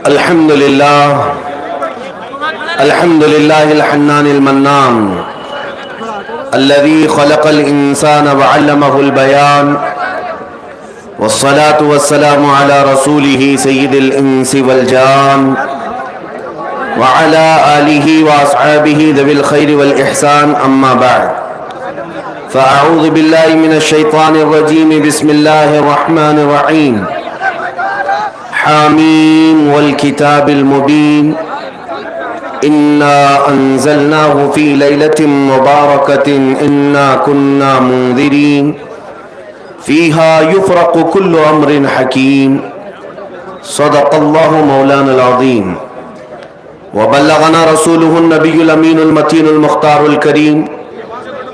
الحمد لله الحنان المنان الذي خلق الإنسان وعلمه البيان والصلاة والسلام على رسوله سيد الإنس والجان وعلى آله وأصحابه ذوي الخير والإحسان أما بعد فأعوذ بالله من الشيطان الرجيم بسم الله الرحمن الرحيم حاميم والكتاب المبين إنا أنزلناه في ليلة مباركة إنا كنا منذرين فيها يفرق كل أمر حكيم صدق الله مولانا العظيم وبلغنا رسوله النبي الأمين المتين المختار الكريم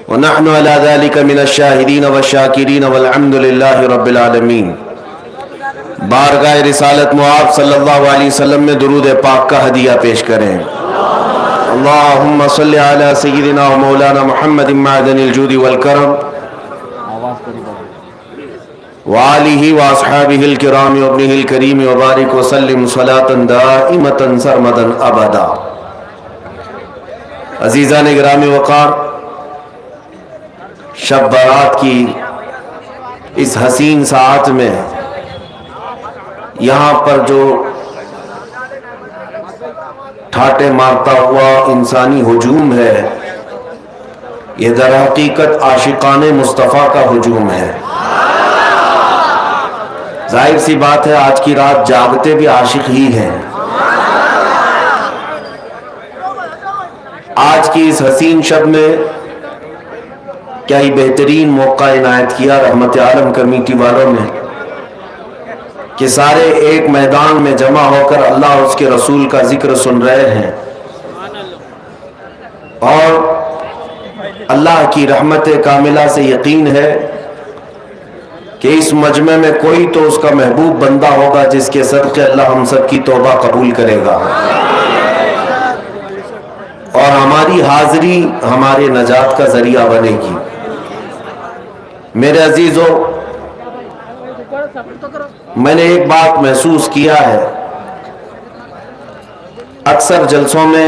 ونحن على ذلك من الشاهدين والشاكرين والحمد لله رب العالمين. بارگاہ رسالت معاب صلی اللہ علیہ وسلم میں درود پاک کا ہدیہ پیش کریں. اللہم صلی علی سیدنا و مولانا محمد معدن الجود والکرم وآلہ واصحابہ الکرام وابنہ الکریم وبارک وسلم صلاة دائمتا سرمدا ابدا. عزیزان گرامی وقار، شب برات کی اس حسین ساعت میں یہاں پر جو ٹھاٹے مارتا ہوا انسانی ہجوم ہے، یہ در حقیقت عاشقان مصطفیٰ کا ہجوم ہے. ظاہر سی بات ہے آج کی رات جاگتے بھی عاشق ہی ہیں. آج کی اس حسین شب میں کیا ہی بہترین موقع عنایت کیا رحمت عالم کمیٹی والوں نے کہ سارے ایک میدان میں جمع ہو کر اللہ اور اس کے رسول کا ذکر سن رہے ہیں، اور اللہ کی رحمت کاملہ سے یقین ہے کہ اس مجمع میں کوئی تو اس کا محبوب بندہ ہوگا جس کے صدقے اللہ ہم سب کی توبہ قبول کرے گا، اور ہماری حاضری ہمارے نجات کا ذریعہ بنے گی. میرے عزیزو، میں نے ایک بات محسوس کیا ہے. اکثر جلسوں میں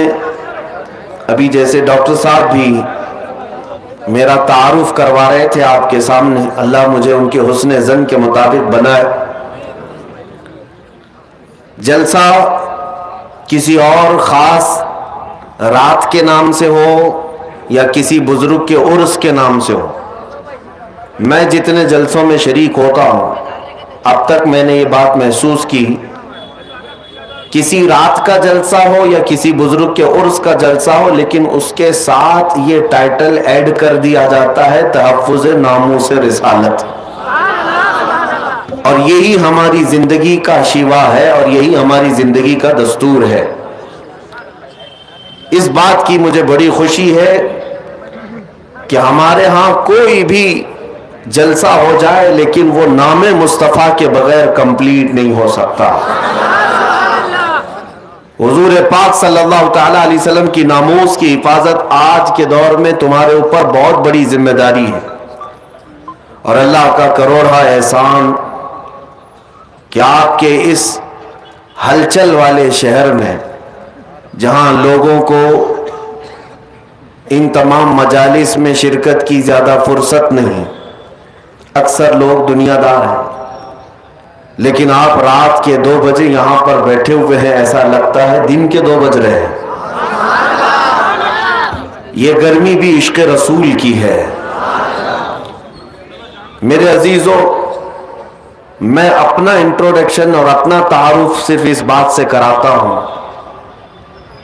ابھی جیسے ڈاکٹر صاحب بھی میرا تعارف کروا رہے تھے آپ کے سامنے، اللہ مجھے ان کے حسن ظن کے مطابق بنائے. جلسہ کسی اور خاص رات کے نام سے ہو یا کسی بزرگ کے عرس کے نام سے ہو، میں جتنے جلسوں میں شریک ہوتا ہوں اب تک میں نے یہ بات محسوس کی، کسی رات کا جلسہ ہو یا کسی بزرگ کے عرس کا جلسہ ہو، لیکن اس کے ساتھ یہ ٹائٹل ایڈ کر دیا جاتا ہے تحفظ ناموس رسالت. اور یہی ہماری زندگی کا شیوا ہے اور یہی ہماری زندگی کا دستور ہے. اس بات کی مجھے بڑی خوشی ہے کہ ہمارے ہاں کوئی بھی جلسہ ہو جائے لیکن وہ نام مصطفیٰ کے بغیر کمپلیٹ نہیں ہو سکتا. حضور پاک صلی اللہ تعالی علیہ وسلم کی ناموس کی حفاظت آج کے دور میں تمہارے اوپر بہت بڑی ذمہ داری ہے، اور اللہ کا کروڑا احسان کہ آپ کے اس ہلچل والے شہر میں جہاں لوگوں کو ان تمام مجالس میں شرکت کی زیادہ فرصت نہیں، اکثر لوگ دنیا دار ہیں، لیکن آپ رات کے 2 بجے یہاں پر بیٹھے ہوئے ہیں، ایسا لگتا ہے دن کے 2 بج رہے ہیں. یہ گرمی بھی عشق رسول کی ہے. میرے عزیزو، میں اپنا انٹروڈکشن اور اپنا تعارف صرف اس بات سے کراتا ہوں،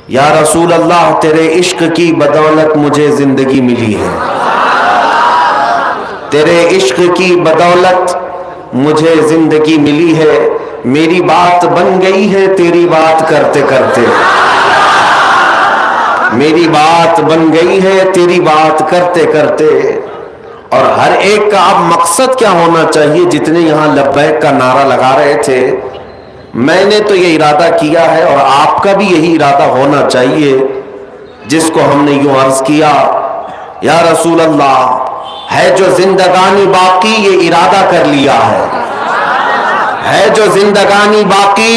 یا رسول اللہ تیرے عشق کی بدولت مجھے زندگی ملی ہے، تیرے عشق کی بدولت مجھے زندگی ملی ہے، میری بات بن گئی ہے تیری بات کرتے کرتے، میری بات بن گئی ہے تیری بات کرتے کرتے. اور ہر ایک کا اب مقصد کیا ہونا چاہیے؟ جتنے یہاں لبیک کا نعرہ لگا رہے تھے، میں نے تو یہ ارادہ کیا ہے اور آپ کا بھی یہی ارادہ ہونا چاہیے، جس کو ہم نے یوں عرض کیا، یا رسول اللہ ہے جو زندگانی باقی یہ ارادہ کر لیا ہے جو زندگانی باقی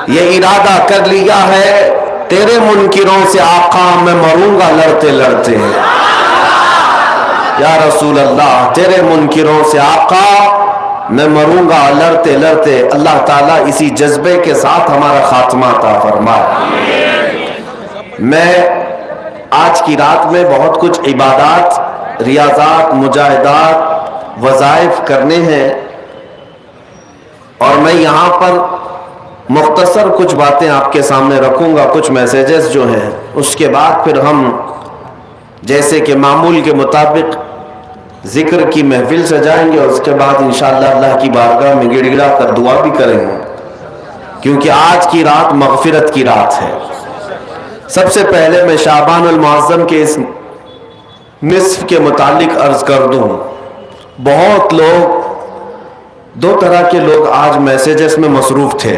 یہ ارادہ کر لیا ہے تیرے منکروں سے آقا میں مروں گا لڑتے لڑتے، یا رسول اللہ تیرے منکروں سے آقا میں مروں گا لڑتے لڑتے۔ اللہ تعالیٰ اسی جذبے کے ساتھ ہمارا خاتمہ عطا فرمائے۔ میں آج کی رات میں بہت کچھ عبادات، ریاضات، مجاہدات، وظائف کرنے ہیں، اور میں یہاں پر مختصر کچھ باتیں آپ کے سامنے رکھوں گا، کچھ میسیجز جو ہیں، اس کے بعد پھر ہم جیسے کہ معمول کے مطابق ذکر کی محفل سجائیں گے، اور اس کے بعد انشاءاللہ اللہ کی بارگاہ میں گڑ گڑا کر دعا بھی کریں گے، کیونکہ آج کی رات مغفرت کی رات ہے۔ سب سے پہلے میں شعبان المعظم کے اس نصف کے متعلق عرض کر دوں، بہت لوگ، دو طرح کے لوگ آج میسیجز میں مصروف تھے،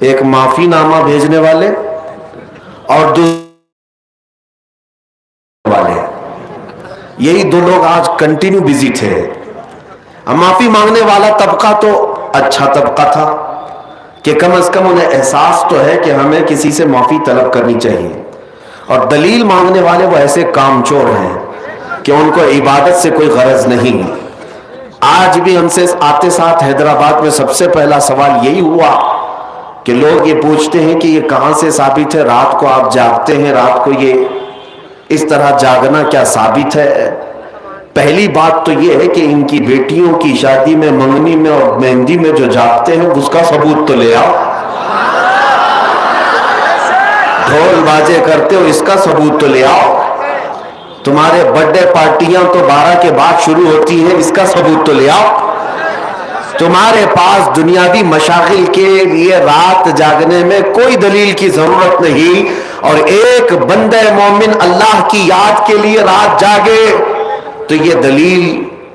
ایک معافی نامہ بھیجنے والے اور دوسرے والے، یہی دو لوگ آج کنٹینیو بزی تھے۔ معافی مانگنے والا طبقہ تو اچھا طبقہ تھا کہ کم از کم انہیں احساس تو ہے کہ ہمیں کسی سے معافی طلب کرنی چاہیے، اور دلیل مانگنے والے وہ ایسے کام چور ہیں کہ ان کو عبادت سے کوئی غرض نہیں۔ آج بھی ہم سے آتے ساتھ حیدرآباد میں سب سے پہلا سوال یہی ہوا کہ لوگ یہ پوچھتے ہیں کہ یہ کہاں سے ثابت ہے رات کو آپ جاگتے ہیں، رات کو یہ اس طرح جاگنا کیا ثابت ہے؟ پہلی بات تو یہ ہے کہ ان کی بیٹیوں کی شادی میں، منگنی میں اور مہندی میں جو جاگتے ہیں اس کا ثبوت تو لے آؤ۔ ڈھول باجے کرتے ہو، اس کا ثبوت تو لے آؤ۔ تمہارے برتھ ڈے پارٹیاں تو 12 کے بعد شروع ہوتی ہیں، اس کا ثبوت تو لے آؤ۔ تمہارے پاس دنیاوی مشاغل کے لیے رات جاگنے میں کوئی دلیل کی ضرورت نہیں، اور ایک بندہ مومن اللہ کی یاد کے لیے رات جاگے تو یہ دلیل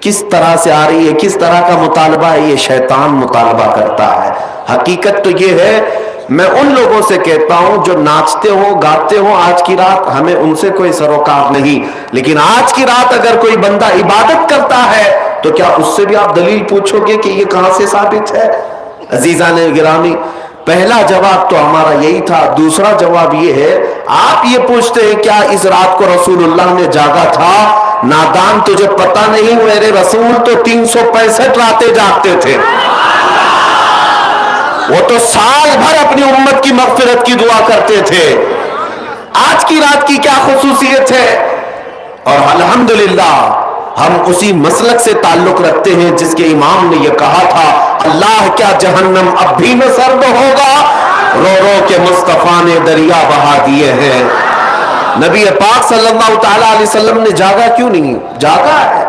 کس طرح سے آ رہی ہے، کس طرح کا مطالبہ ہے؟ یہ شیطان مطالبہ کرتا ہے۔ حقیقت تو یہ ہے، میں ان لوگوں سے کہتا ہوں جو ناچتے ہوں، گاتے ہوں آج کی رات، ہمیں ان سے کوئی سروکار نہیں، لیکن آج کی رات اگر کوئی بندہ عبادت کرتا ہے تو کیا اس سے بھی آپ دلیل پوچھو گے کہ یہ کہاں سے ثابت ہے؟ عزیزان گرامی، پہلا جواب تو ہمارا یہی تھا۔ دوسرا جواب یہ ہے، آپ یہ پوچھتے ہیں کیا اس رات کو رسول اللہ نے جاگا تھا؟ نادان، تجھے پتہ نہیں، میرے رسول تو 365 راتیں جاگتے تھے، وہ تو سال بھر اپنی امت کی مغفرت کی دعا کرتے تھے۔ آج کی رات کی کیا خصوصیت ہے؟ اور الحمدللہ ہم اسی مسلک سے تعلق رکھتے ہیں جس کے امام نے یہ کہا تھا، اللہ کیا جہنم اب بھی نہ سرد ہوگا، رو رو کے مصطفیٰ نے دریا بہا دیے ہیں۔ نبی پاک صلی اللہ تعالیٰ علیہ وسلم نے جاگا کیوں نہیں؟ جاگا ہے۔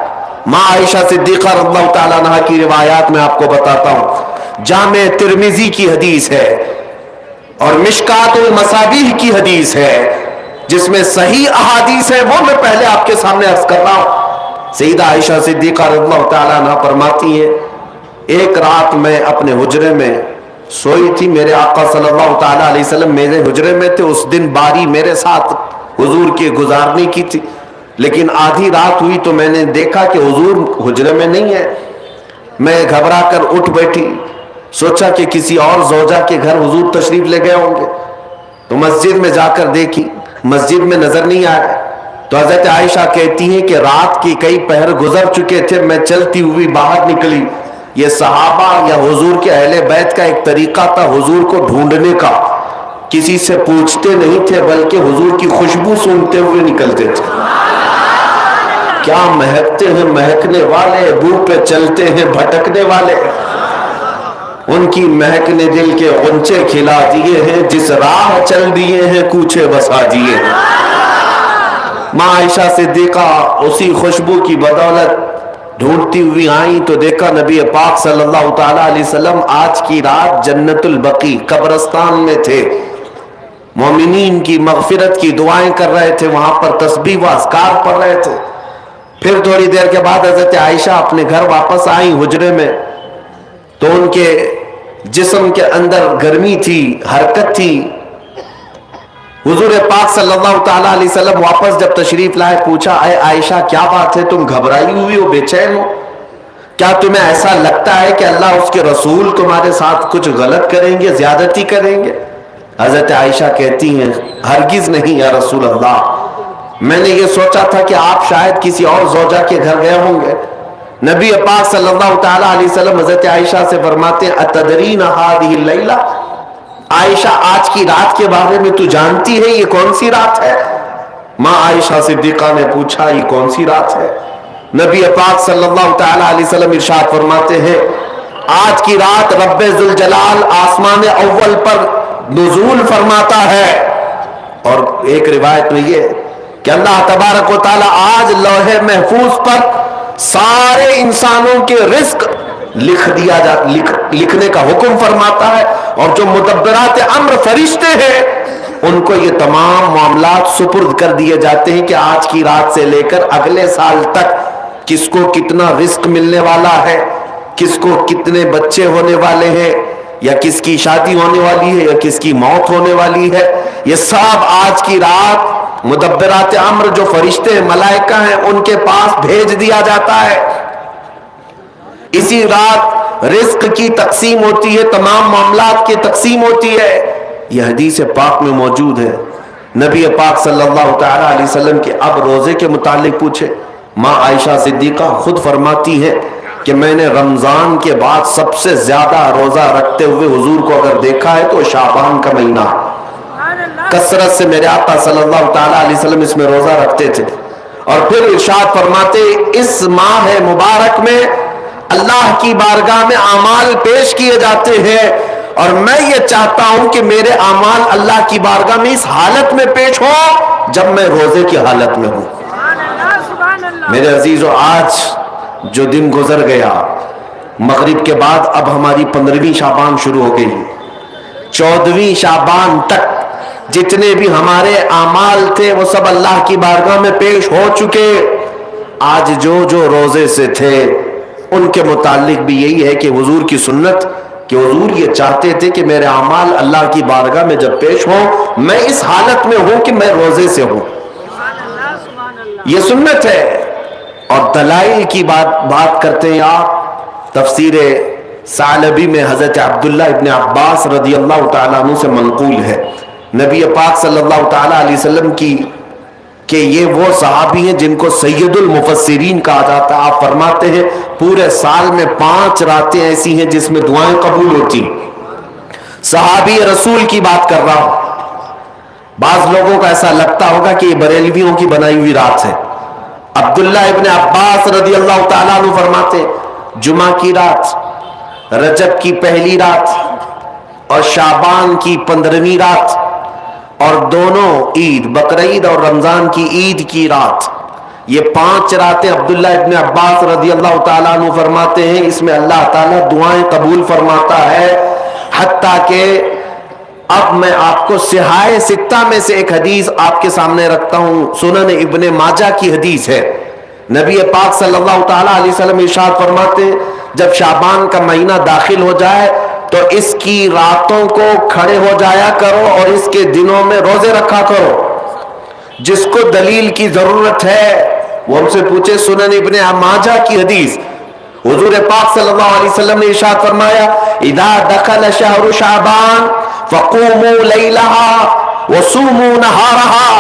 ماں عائشہ صدیقہ رضی اللہ تعالیٰ عنہ کی روایات میں آپ کو بتاتا ہوں، جامع ترمذی کی حدیث ہے اور مشکات المصابیح کی حدیث ہے، جس میں صحیح احادیث ہے، وہ میں پہلے آپ کے سامنے عرض کر رہا ہوں۔ سیدہ عائشہ صدیقہ رضی اللہ تعالیٰ عنہ فرماتی ہے، ایک رات میں اپنے حجرے میں سوئی تھی، میرے آقا صلی اللہ تعالیٰ علیہ وسلم میرے حجرے میں تھے، اس دن باری میرے ساتھ حضور کے گزارنے کی تھی، لیکن آدھی رات ہوئی تو میں نے دیکھا کہ حضور حجرے میں نہیں ہے۔ میں گھبرا کر اٹھ بیٹھی، سوچا کہ کسی اور زوجہ کے گھر حضور تشریف لے گئے ہوں گے، تو مسجد میں جا کر دیکھی، مسجد میں نظر نہیں آیا۔ تو حضرت عائشہ کہتی ہیں کہ رات کی کئی پہر گزر چکے تھے، میں چلتی ہوئی باہر نکلی۔ یہ صحابہ یا حضور کے اہل بیت کا ایک طریقہ تھا حضور کو ڈھونڈنے کا، کسی سے پوچھتے نہیں تھے بلکہ حضور کی خوشبو سونگتے ہوئے نکلتے تھے۔ کیا مہکتے ہیں مہکنے والے، بو پہ چلتے ہیں بھٹکنے والے، ان کی مہک نے دل کے غنچے کھلا دیے ہیں، جس راہ چل دیے ہیں کوچے بسا دیے ہیں۔ ماں عائشہ صدیقہ اسی خوشبو کی بدولت ڈھونڈتی ہوئی آئیں تو دیکھا نبی پاک صلی اللہ تعالیٰ علیہ وسلم آج کی رات جنت البقیع قبرستان میں تھے، مومنین کی مغفرت کی دعائیں کر رہے تھے، وہاں پر تسبیح و اذکار پڑھ رہے تھے۔ پھر تھوڑی دیر کے بعد حضرت عائشہ اپنے گھر واپس آئیں حجرے میں، تو ان کے جسم کے اندر گرمی تھی، حرکت تھی۔ حضور پاک صلی اللہ تعالیٰ علیہ وسلم واپس جب تشریف لائے، پوچھا اے عائشہ کیا بات ہے، تم گھبرائی ہوئی ہو، بے چین ہو؟ کیا تمہیں ایسا لگتا ہے کہ اللہ اس کے رسول تمہارے ساتھ کچھ غلط کریں گے, زیادتی کریں گے؟ حضرت عائشہ کہتی ہیں ہرگز نہیں یا رسول اللہ, میں نے یہ سوچا تھا کہ آپ شاید کسی اور زوجہ کے گھر گئے ہوں گے. نبی پاک صلی اللہ تعالی علیہ وسلم حضرت عائشہ سے فرماتے ہیں اتدرین هذه اللیلہ, عائشہ آج کی رات کے بارے میں تو جانتی ہے یہ کون سی رات ہے؟ ماں عائشہ صدیقہ نے پوچھا یہ کون سی رات ہے؟ نبی پاک صلی اللہ تعالی علیہ وسلم ارشاد فرماتے ہیں آج کی رات رب ذوالجلال آسمان اول پر نزول فرماتا ہے. اور ایک روایت میں یہ کہ اللہ تبارک و تعالی آج لوح محفوظ پر سارے انسانوں کے رزق لکھنے کا حکم فرماتا ہے, اور جو مدبرات امر فرشتے ہیں ان کو یہ تمام معاملات سپرد کر دیے جاتے ہیں کہ آج کی رات سے لے کر اگلے سال تک کس کو کتنا رزق ملنے والا ہے, کس کو کتنے بچے ہونے والے ہیں, یا کس کی شادی ہونے والی ہے, یا کس کی موت ہونے والی ہے. یہ سب آج کی رات مدبرات امر جو فرشتے ملائکہ ہیں ان کے پاس بھیج دیا جاتا ہے. اسی رات رزق کی تقسیم ہوتی ہے, تمام معاملات کی تقسیم ہوتی ہے. یہ حدیث پاک میں موجود ہے. نبی پاک صلی اللہ تعالی علیہ وسلم کے اب روزے کے متعلق پوچھے, ماں عائشہ صدیقہ خود فرماتی ہے کہ میں نے رمضان کے بعد سب سے زیادہ روزہ رکھتے ہوئے حضور کو اگر دیکھا ہے تو شعبان کا مہینہ, کثرت سے میرے آقا صلی اللہ تعالی علیہ وسلم اس میں روزہ رکھتے تھے. اور پھر ارشاد فرماتے اس ماہ مبارک میں اللہ کی بارگاہ میں اعمال پیش کیے جاتے ہیں, اور میں یہ چاہتا ہوں کہ میرے اعمال اللہ کی بارگاہ میں اس حالت میں پیش ہو جب میں روزے کی حالت میں ہوں. میرے عزیزو, آج جو دن گزر گیا, مغرب کے بعد اب ہماری 15ویں شعبان شروع ہو گئی. 14ویں شعبان تک جتنے بھی ہمارے اعمال تھے وہ سب اللہ کی بارگاہ میں پیش ہو چکے. آج جو روزے سے تھے ان کے متعلق بھی یہی ہے کہ حضور کی سنت کہ حضور یہ چاہتے تھے کہ میرے اعمال اللہ کی بارگاہ میں جب پیش ہوں میں اس حالت میں ہوں کہ میں روزے سے ہوں. یہ سنت ہے. اور دلائل کی بات کرتے ہیں آپ, تفسیر ثعلبی میں حضرت عبداللہ ابن عباس رضی اللہ تعالیٰ عنہ سے منقول ہے نبی پاک صلی اللہ تعالیٰ علیہ وسلم کی کہ یہ وہ صحابی ہیں جن کو سید المفسرین کہا جاتا ہے. آپ فرماتے ہیں پورے سال میں 5 راتیں ایسی ہیں جس میں دعائیں قبول ہوتی. صحابی رسول کی بات کر رہا ہوں. بعض لوگوں کو ایسا لگتا ہوگا کہ یہ بریلویوں کی بنائی ہوئی رات ہے. عبداللہ ابن عباس رضی اللہ تعالیٰ عنہ فرماتے جمعہ کی رات, رجب کی پہلی رات اور شعبان کی 15ویں رات, اور دونوں عید بقرعید اور رمضان کی عید کی رات, یہ 5 راتیں عبداللہ ابن عباس رضی اللہ تعالیٰ عنہ فرماتے ہیں اس میں اللہ تعالیٰ دعائیں قبول فرماتا ہے. حتیٰ کہ اب میں آپ کو صحاح 6 میں سے ایک حدیث آپ کے سامنے رکھتا ہوں, سنن ابن ماجہ کی حدیث ہے. نبی پاک صلی اللہ تعالیٰ علیہ وسلم ارشاد فرماتے جب شعبان کا مہینہ داخل ہو جائے تو اس کی راتوں کو کھڑے ہو جایا کرو اور اس کے دنوں میں روزے رکھا کرو. جس کو دلیل کی ضرورت ہے وہ ہم سے پوچھے. سنن ابن ماجہ کی حدیث, حضور پاک صلی اللہ علیہ وسلم نے ارشاد فرمایا اذا دخل شہر شعبان فقوموا لیلہا وصوموا نہارہا,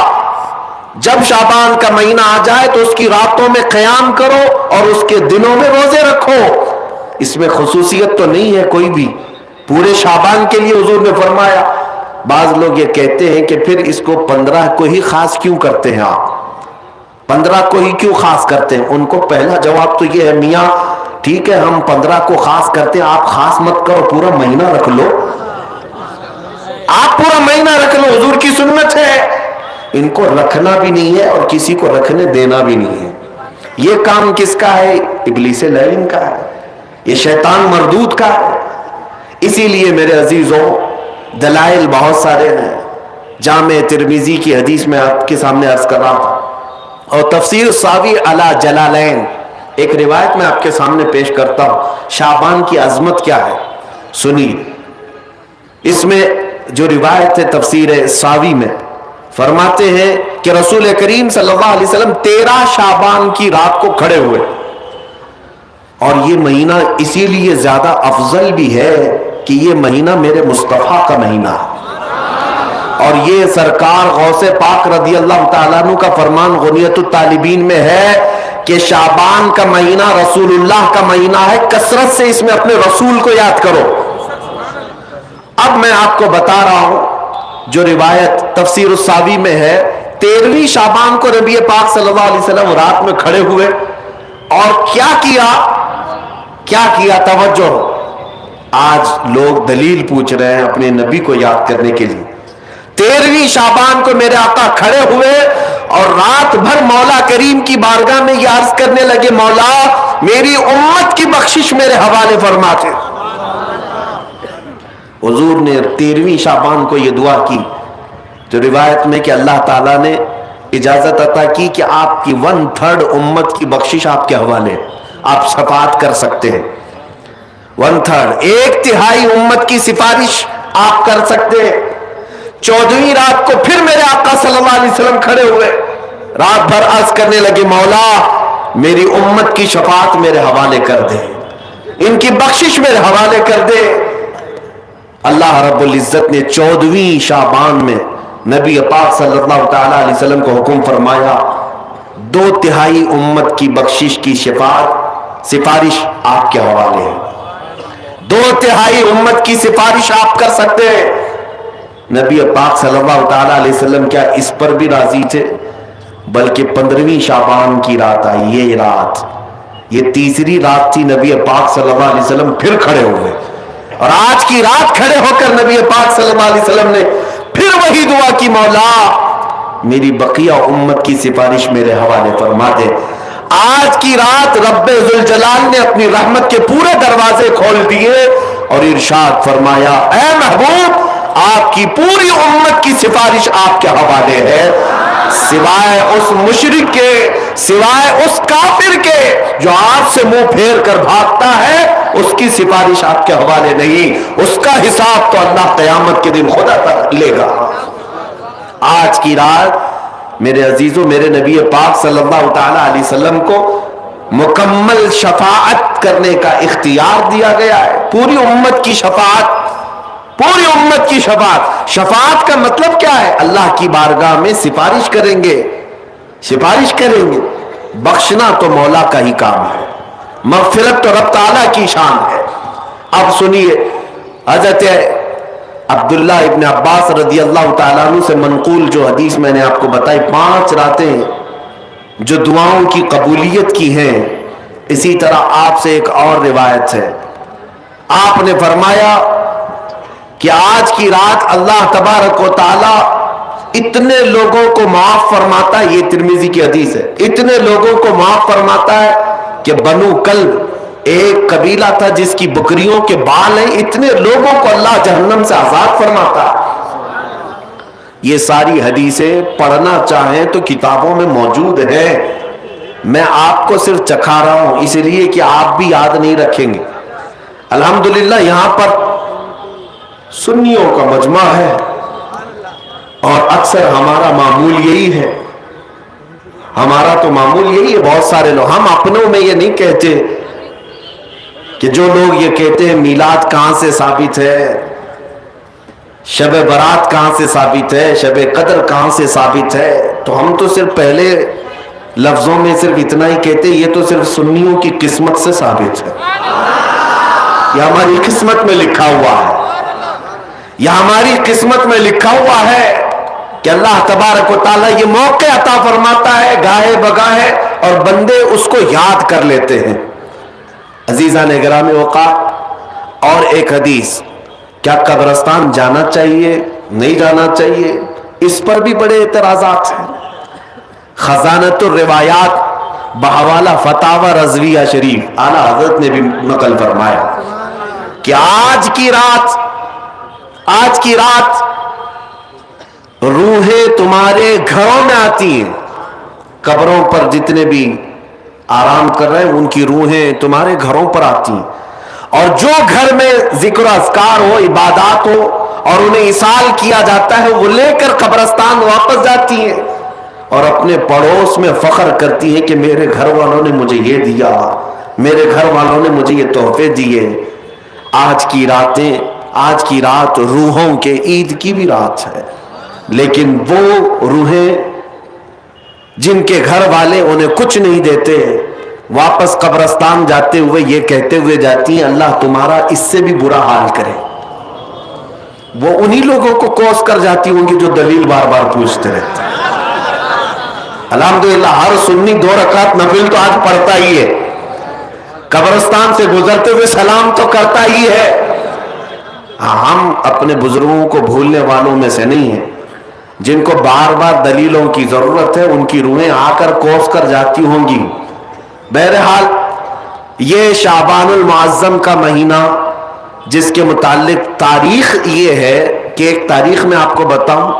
جب شعبان کا مہینہ آ جائے تو اس کی راتوں میں قیام کرو اور اس کے دنوں میں روزے رکھو. اس میں خصوصیت تو نہیں ہے کوئی بھی, پورے شعبان کے لیے حضور نے فرمایا. بعض لوگ یہ کہتے ہیں کہ پھر اس کو 15 کو ہی خاص کیوں کرتے ہیں آپ, 15 کو ہی کیوں خاص کرتے ہیں؟ ان کو پہلا جواب تو یہ ہے میاں ٹھیک ہے ہم 15 کو خاص کرتے ہیں, آپ خاص مت کرو, پورا مہینہ رکھ لو, آپ پورا مہینہ رکھ لو, حضور کی سنت ہے. ان کو رکھنا بھی نہیں ہے اور کسی کو رکھنے دینا بھی نہیں ہے. یہ کام کس کا ہے؟ ابلیس لعین کا ہے, یہ شیطان مردود کا ہے. اسی لیے میرے عزیزوں دلائل بہت سارے ہیں. جامع ترمذی کی حدیث میں آپ کے سامنے عرض کر رہا تھا, اور تفسیر ساوی علی جلالین ایک روایت میں آپ کے سامنے پیش کرتا ہوں. شعبان کی عظمت کیا ہے سنیے. اس میں جو روایت ہے تفسیر ساوی میں فرماتے ہیں کہ رسول کریم صلی اللہ علیہ وسلم 13 شعبان کی رات کو کھڑے ہوئے اور یہ مہینہ اسی لیے زیادہ افضل بھی ہے کہ یہ مہینہ میرے مصطفیٰ کا مہینہ ہے، اور یہ سرکار غوث پاک رضی اللہ تعالیٰ عنہ کا فرمان غنیت الطالبین میں ہے کہ شعبان کا مہینہ رسول اللہ کا مہینہ ہے، کثرت سے اس میں اپنے رسول کو یاد کرو۔ اب میں آپ کو بتا رہا ہوں جو روایت تفسیر الساوی میں ہے، 13ویں شعبان کو نبی پاک صلی اللہ علیہ وسلم رات میں کھڑے ہوئے اور کیا کیا توجہ، آج لوگ دلیل پوچھ رہے ہیں اپنے نبی کو یاد کرنے کے لیے۔ 13ویں شعبان کو میرے آقا کھڑے ہوئے اور رات بھر مولا کریم کی بارگاہ میں یہ عرض کرنے لگے، مولا میری امت کی بخشش میرے حوالے فرما دے۔ حضور نے 13ویں شعبان کو یہ دعا کی، تو روایت میں کہ اللہ تعالیٰ نے اجازت عطا کی کہ آپ کی 1/3 امت کی بخشش آپ کے حوالے، آپ شفاعت کر سکتے ہیں۔ 1/3 1/3 امت کی سفارش آپ کر سکتے ہیں۔ 14ویں رات کو پھر میرے آقا صلی اللہ علیہ وسلم کھڑے ہوئے، رات بھر عرض کرنے لگے، مولا میری امت کی شفاعت میرے حوالے کر دے، ان کی بخشش میرے حوالے کر دے۔ اللہ رب العزت نے 14ویں شعبان میں نبی پاک صلی اللہ تعالی علیہ وسلم کو حکم فرمایا، 2/3 امت کی بخشش کی شفاعت سفارش آپ کے حوالے ہے، 2/3 امت کی سفارش آپ کر سکتے ہیں۔ نبی پاک صلی اللہ تعالی علیہ وسلم کیا اس پر بھی راضی تھے، بلکہ 15ویں شعبان کی رات آئی، یہ تیسری رات تھی، نبی پاک صلی اللہ علیہ وسلم پھر کھڑے ہوئے، اور آج کی رات کھڑے ہو کر نبی پاک صلی اللہ علیہ وسلم نے پھر وہی دعا کی، مولا میری بقیہ امت کی سفارش میرے حوالے فرما دے۔ آج کی رات رب ذوالجلال نے اپنی رحمت کے پورے دروازے کھول دیے اور ارشاد فرمایا، اے محبوب آپ کی پوری امت کی سفارش آپ کے حوالے ہے، سوائے اس مشرک کے، سوائے اس کافر کے جو آپ سے منہ پھیر کر بھاگتا ہے، اس کی سفارش آپ کے حوالے نہیں، اس کا حساب تو اللہ قیامت کے دن خدا تک لے گا۔ آج کی رات میرے عزیزوں، میرے نبی پاک صلی اللہ تعالی علیہ وسلم کو مکمل شفاعت کرنے کا اختیار دیا گیا ہے، پوری امت کی شفاعت، پوری امت کی شفاعت۔ شفاعت کا مطلب کیا ہے؟ اللہ کی بارگاہ میں سفارش کریں گے، سفارش کریں گے۔ بخشنا تو مولا کا ہی کام ہے، مغفرت تو رب تعالیٰ کی شان ہے۔ اب سنیے، حضرت عبداللہ ابن عباس رضی اللہ تعالیٰ عنہ سے منقول جو حدیث میں نے آپ کو بتائی، 5 راتیں جو دعاؤں کی قبولیت کی ہیں، اسی طرح آپ سے ایک اور روایت ہے، آپ نے فرمایا کہ آج کی رات اللہ تبارک و تعالی اتنے لوگوں کو معاف فرماتا ہے، یہ ترمذی کی حدیث ہے، اتنے لوگوں کو معاف فرماتا ہے کہ بنو کلب ایک قبیلہ تھا جس کی بکریوں کے بال ہیں، اتنے لوگوں کو اللہ جہنم سے آزاد فرماتا ہے۔ یہ ساری حدیثیں پڑھنا چاہیں تو کتابوں میں موجود ہیں، میں آپ کو صرف چکھا رہا ہوں اس لیے کہ آپ بھی یاد نہیں رکھیں گے۔ الحمدللہ یہاں پر سنیوں کا مجمع ہے اور اکثر ہمارا معمول یہی ہے، ہمارا تو معمول یہی ہے، بہت سارے لوگ، ہم اپنوں میں یہ نہیں کہتے کہ جو لوگ یہ کہتے ہیں میلاد کہاں سے ثابت ہے، شب برات کہاں سے ثابت ہے، شب قدر کہاں سے ثابت ہے، تو ہم تو صرف پہلے لفظوں میں صرف اتنا ہی کہتے ہیں، یہ تو صرف سنیوں کی قسمت سے ثابت ہے، یہ ہماری قسمت میں لکھا ہوا ہے، یہ ہماری قسمت میں لکھا ہوا ہے کہ اللہ تبارک و تعالیٰ یہ موقع عطا فرماتا ہے گاہے بگاہے اور بندے اس کو یاد کر لیتے ہیں۔ عزیزان گرامی اوقات، اور ایک حدیث، کیا قبرستان جانا چاہیے نہیں جانا چاہیے، اس پر بھی بڑے اعتراضات ہیں۔ خزانۃ الروایات بحوالہ فتاوی رضویہ شریف اعلیٰ حضرت نے بھی نقل فرمایا کہ آج کی رات روحیں تمہارے گھروں میں آتی ہیں، قبروں پر جتنے بھی آرام کر رہے ہیں ان کی روحیں تمہارے گھروں پر آتی ہیں، اور جو گھر میں ذکر اذکار ہو، عبادات ہو اور انہیں اصال کیا جاتا ہے، وہ لے کر قبرستان واپس جاتی ہیں اور اپنے پڑوس میں فخر کرتی ہیں کہ میرے گھر والوں نے مجھے یہ دیا، میرے گھر والوں نے مجھے یہ تحفے دیے. آج کی رات روحوں کے عید کی بھی رات ہے، لیکن وہ روحیں جن کے گھر والے انہیں کچھ نہیں دیتے، واپس قبرستان جاتے ہوئے یہ کہتے ہوئے جاتی ہیں اللہ تمہارا اس سے بھی برا حال کرے. وہ انہی لوگوں کو کوس کر جاتی ہوں گی جو دلیل بار بار پوچھتے رہتے ہیں. الحمدللہ ہر سنی 2 رکعت نفل تو آج پڑھتا ہی ہے، قبرستان سے گزرتے ہوئے سلام تو کرتا ہی ہے. ہم اپنے بزرگوں کو بھولنے والوں میں سے نہیں ہیں. جن کو بار بار دلیلوں کی ضرورت ہے ان کی روحیں آ کر کوس کر جاتی ہوں گی. بہرحال یہ شعبان المعظم کا مہینہ، جس کے متعلق تاریخ یہ ہے کہ ایک تاریخ میں آپ کو بتاؤں،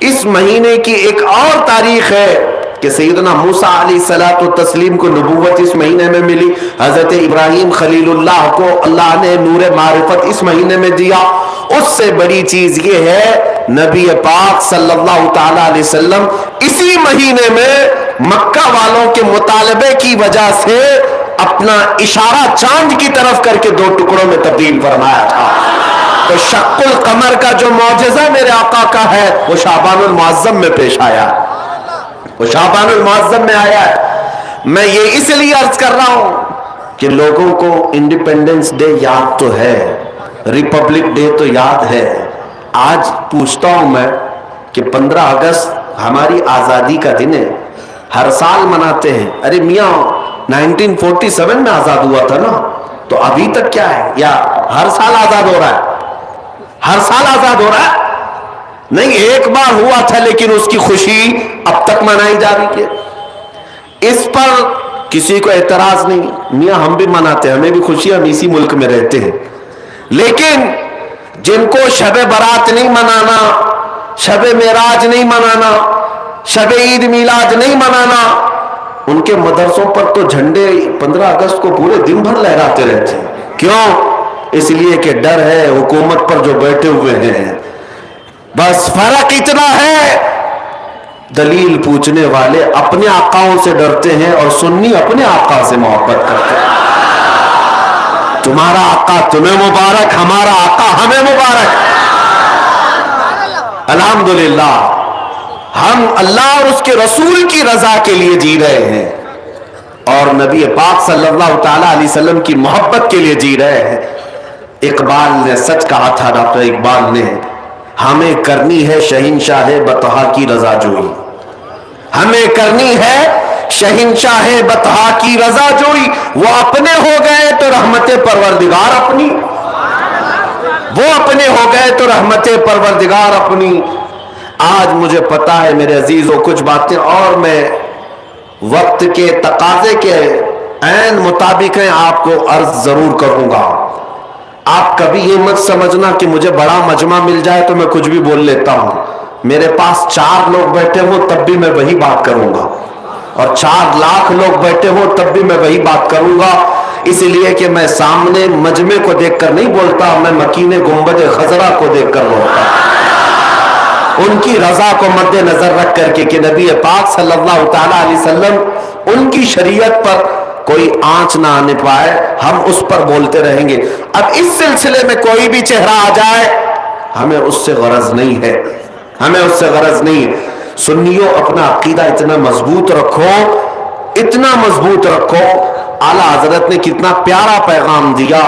اس مہینے کی ایک اور تاریخ ہے کہ سیدنا موسیٰ علیہ الصلوۃ والتسلیم کو نبوت اس مہینے میں ملی. حضرت ابراہیم خلیل اللہ کو اللہ نے نور معرفت اس مہینے میں دیا. اس سے بڑی چیز یہ ہے نبی پاک صلی اللہ تعالی علیہ وسلم اسی مہینے میں مکہ والوں کے مطالبے کی وجہ سے اپنا اشارہ چاند کی طرف کر کے 2 ٹکڑوں میں تبدیل فرمایا تھا. تو شق القمر کا جو معجزہ میرے آقا کا ہے وہ شعبان المعظم میں پیش آیا، وہ شعبان المعظم میں آیا ہے. میں یہ اس لیے عرض کر رہا ہوں کہ لوگوں کو انڈیپینڈنس ڈے یاد تو ہے، ریپبلک ڈے تو یاد ہے. آج پوچھتا ہوں میں کہ 15 اگست ہماری آزادی کا دن ہے، ہر سال مناتے ہیں. ارے میاں 1947 میں آزاد ہوا تھا نا، تو ابھی تک کیا ہے؟ یا ہر سال آزاد ہو رہا ہے؟ ہر سال آزاد ہو رہا ہے؟ نہیں، ایک بار ہوا تھا لیکن اس کی خوشی اب تک منائی جا رہی ہے. اس پر کسی کو اعتراض نہیں. میاں ہم بھی مناتے ہیں، ہمیں بھی خوشی، ہم اسی ملک میں رہتے ہیں. لیکن جن کو شب برات نہیں منانا، شب معراج نہیں منانا، شب عید میلاد نہیں منانا، ان کے مدرسوں پر تو جھنڈے 15 اگست کو پورے دن بھر لہراتے رہتے ہیں. کیوں؟ اس لیے کہ ڈر ہے حکومت پر جو بیٹھے ہوئے ہیں. بس فرق اتنا ہے، دلیل پوچھنے والے اپنے آقاؤں سے ڈرتے ہیں اور سنی اپنے آقا سے محبت کرتے ہیں. تمہارا آقا تمہیں مبارک، ہمارا آقا ہمیں مبارک. الحمدللہ ہم اللہ اور اس کے رسول کی رضا کے لیے جی رہے ہیں اور نبی پاک صلی اللہ تعالی علیہ وسلم کی محبت کے لیے جی رہے ہیں. اقبال نے سچ کہا تھا، ڈاکٹر اقبال نے، ہمیں کرنی ہے شہنشاہ بطحا کی رضا جوئی. ہمیں کرنی ہے شہنشاہ بطحا کی رضا جوئی. وہ اپنے ہو گئے تو رحمت پروردگار اپنی، وہ اپنے ہو گئے تو رحمت پروردگار اپنی. آج مجھے پتا ہے میرے عزیزوں کچھ باتیں اور میں وقت کے تقاضے کے عین مطابق ہیں آپ کو عرض ضرور کروں گا. آپ کبھی یہ مت سمجھنا کہ مجھے بڑا مجمع مل جائے تو میں کچھ بھی بول لیتا ہوں. میرے پاس 4 لوگ بیٹھے ہوں تب بھی میں وہی بات کروں گا، اور 4 لاکھ لوگ بیٹھے ہوں تب بھی میں وہی بات کروں گا. اس لیے کہ میں سامنے مجمع کو دیکھ کر نہیں بولتا، میں مکین گنبد خضرا کو دیکھ کر بولتا، ان کی رضا کو مد نظر رکھ کر کے کہ نبی پاک صلی اللہ تعالی علیہ وسلم ان کی شریعت پر کوئی آنچ نہ آنے پائے، ہم اس پر بولتے رہیں گے. اب اس سلسلے میں کوئی بھی چہرہ آ جائے ہمیں اس سے غرض نہیں ہے، ہمیں اس سے غرض نہیں ہے. سنیوں اپنا عقیدہ اتنا مضبوط رکھو، اتنا مضبوط رکھو. اعلیٰ حضرت نے کتنا پیارا پیغام دیا.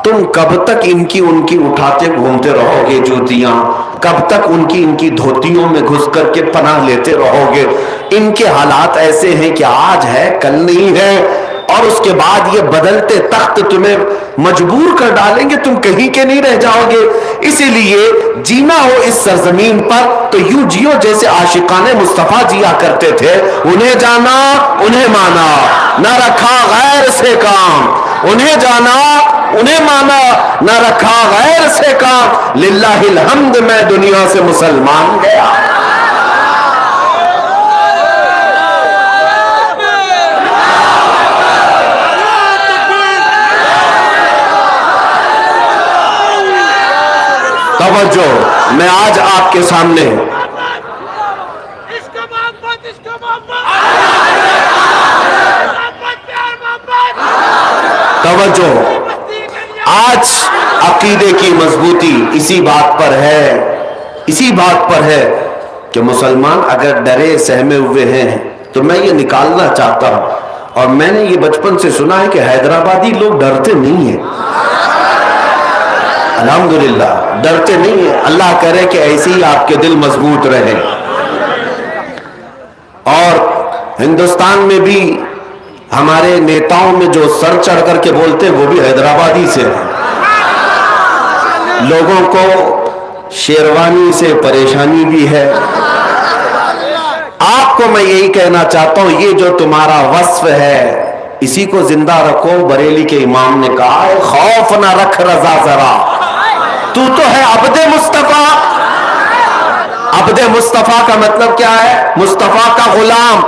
تم کب تک ان کی اٹھاتے گھومتے رہو گے جوتیاں؟ کب تک ان کی دھوتیوں میں گھس کر کے پناہ لیتے رہو گے؟ ان کے حالات ایسے ہیں کہ آج ہے کل نہیں ہے، اور اس کے بعد یہ بدلتے تخت تمہیں مجبور کر ڈالیں گے، تم کہیں کے نہیں رہ جاؤ گے. اسی لیے جینا ہو اس سرزمین پر تو یوں جیو جیسے عاشقان مصطفیٰ جیا کرتے تھے. انہیں جانا انہیں مانا، نہ رکھا غیر سے کام. انہیں جانا انہیں مانا، نہ رکھا غیر سے کام. للہ الحمد میں دنیا سے مسلمان گیا. توجہ، میں آج آپ کے سامنے توجہ، آج عقیدے کی مضبوطی اسی بات پر ہے کہ مسلمان اگر ڈرے سہمے ہوئے ہیں تو میں یہ نکالنا چاہتا ہوں، اور میں نے یہ بچپن سے سنا ہے کہ حیدرآبادی لوگ ڈرتے نہیں ہیں، الحمدللہ ڈرتے نہیں ہیں۔ اللہ کرے کہ ایسے ہی آپ کے دل مضبوط رہے۔ اور ہندوستان میں بھی ہمارے نیتاؤں میں جو سر چڑھ کر کے بولتے وہ بھی حیدرآبادی سے ہیں۔ لوگوں کو شیروانی سے پریشانی بھی ہے۔ آپ کو میں یہی کہنا چاہتا ہوں، یہ جو تمہارا وصف ہے اسی کو زندہ رکھو۔ بریلی کے امام نے کہا ہے خوف نہ رکھ رضا ذرا، تو ہے عبد مصطفیٰ۔ عبد مصطفیٰ کا مطلب کیا ہے؟ مصطفیٰ کا غلام۔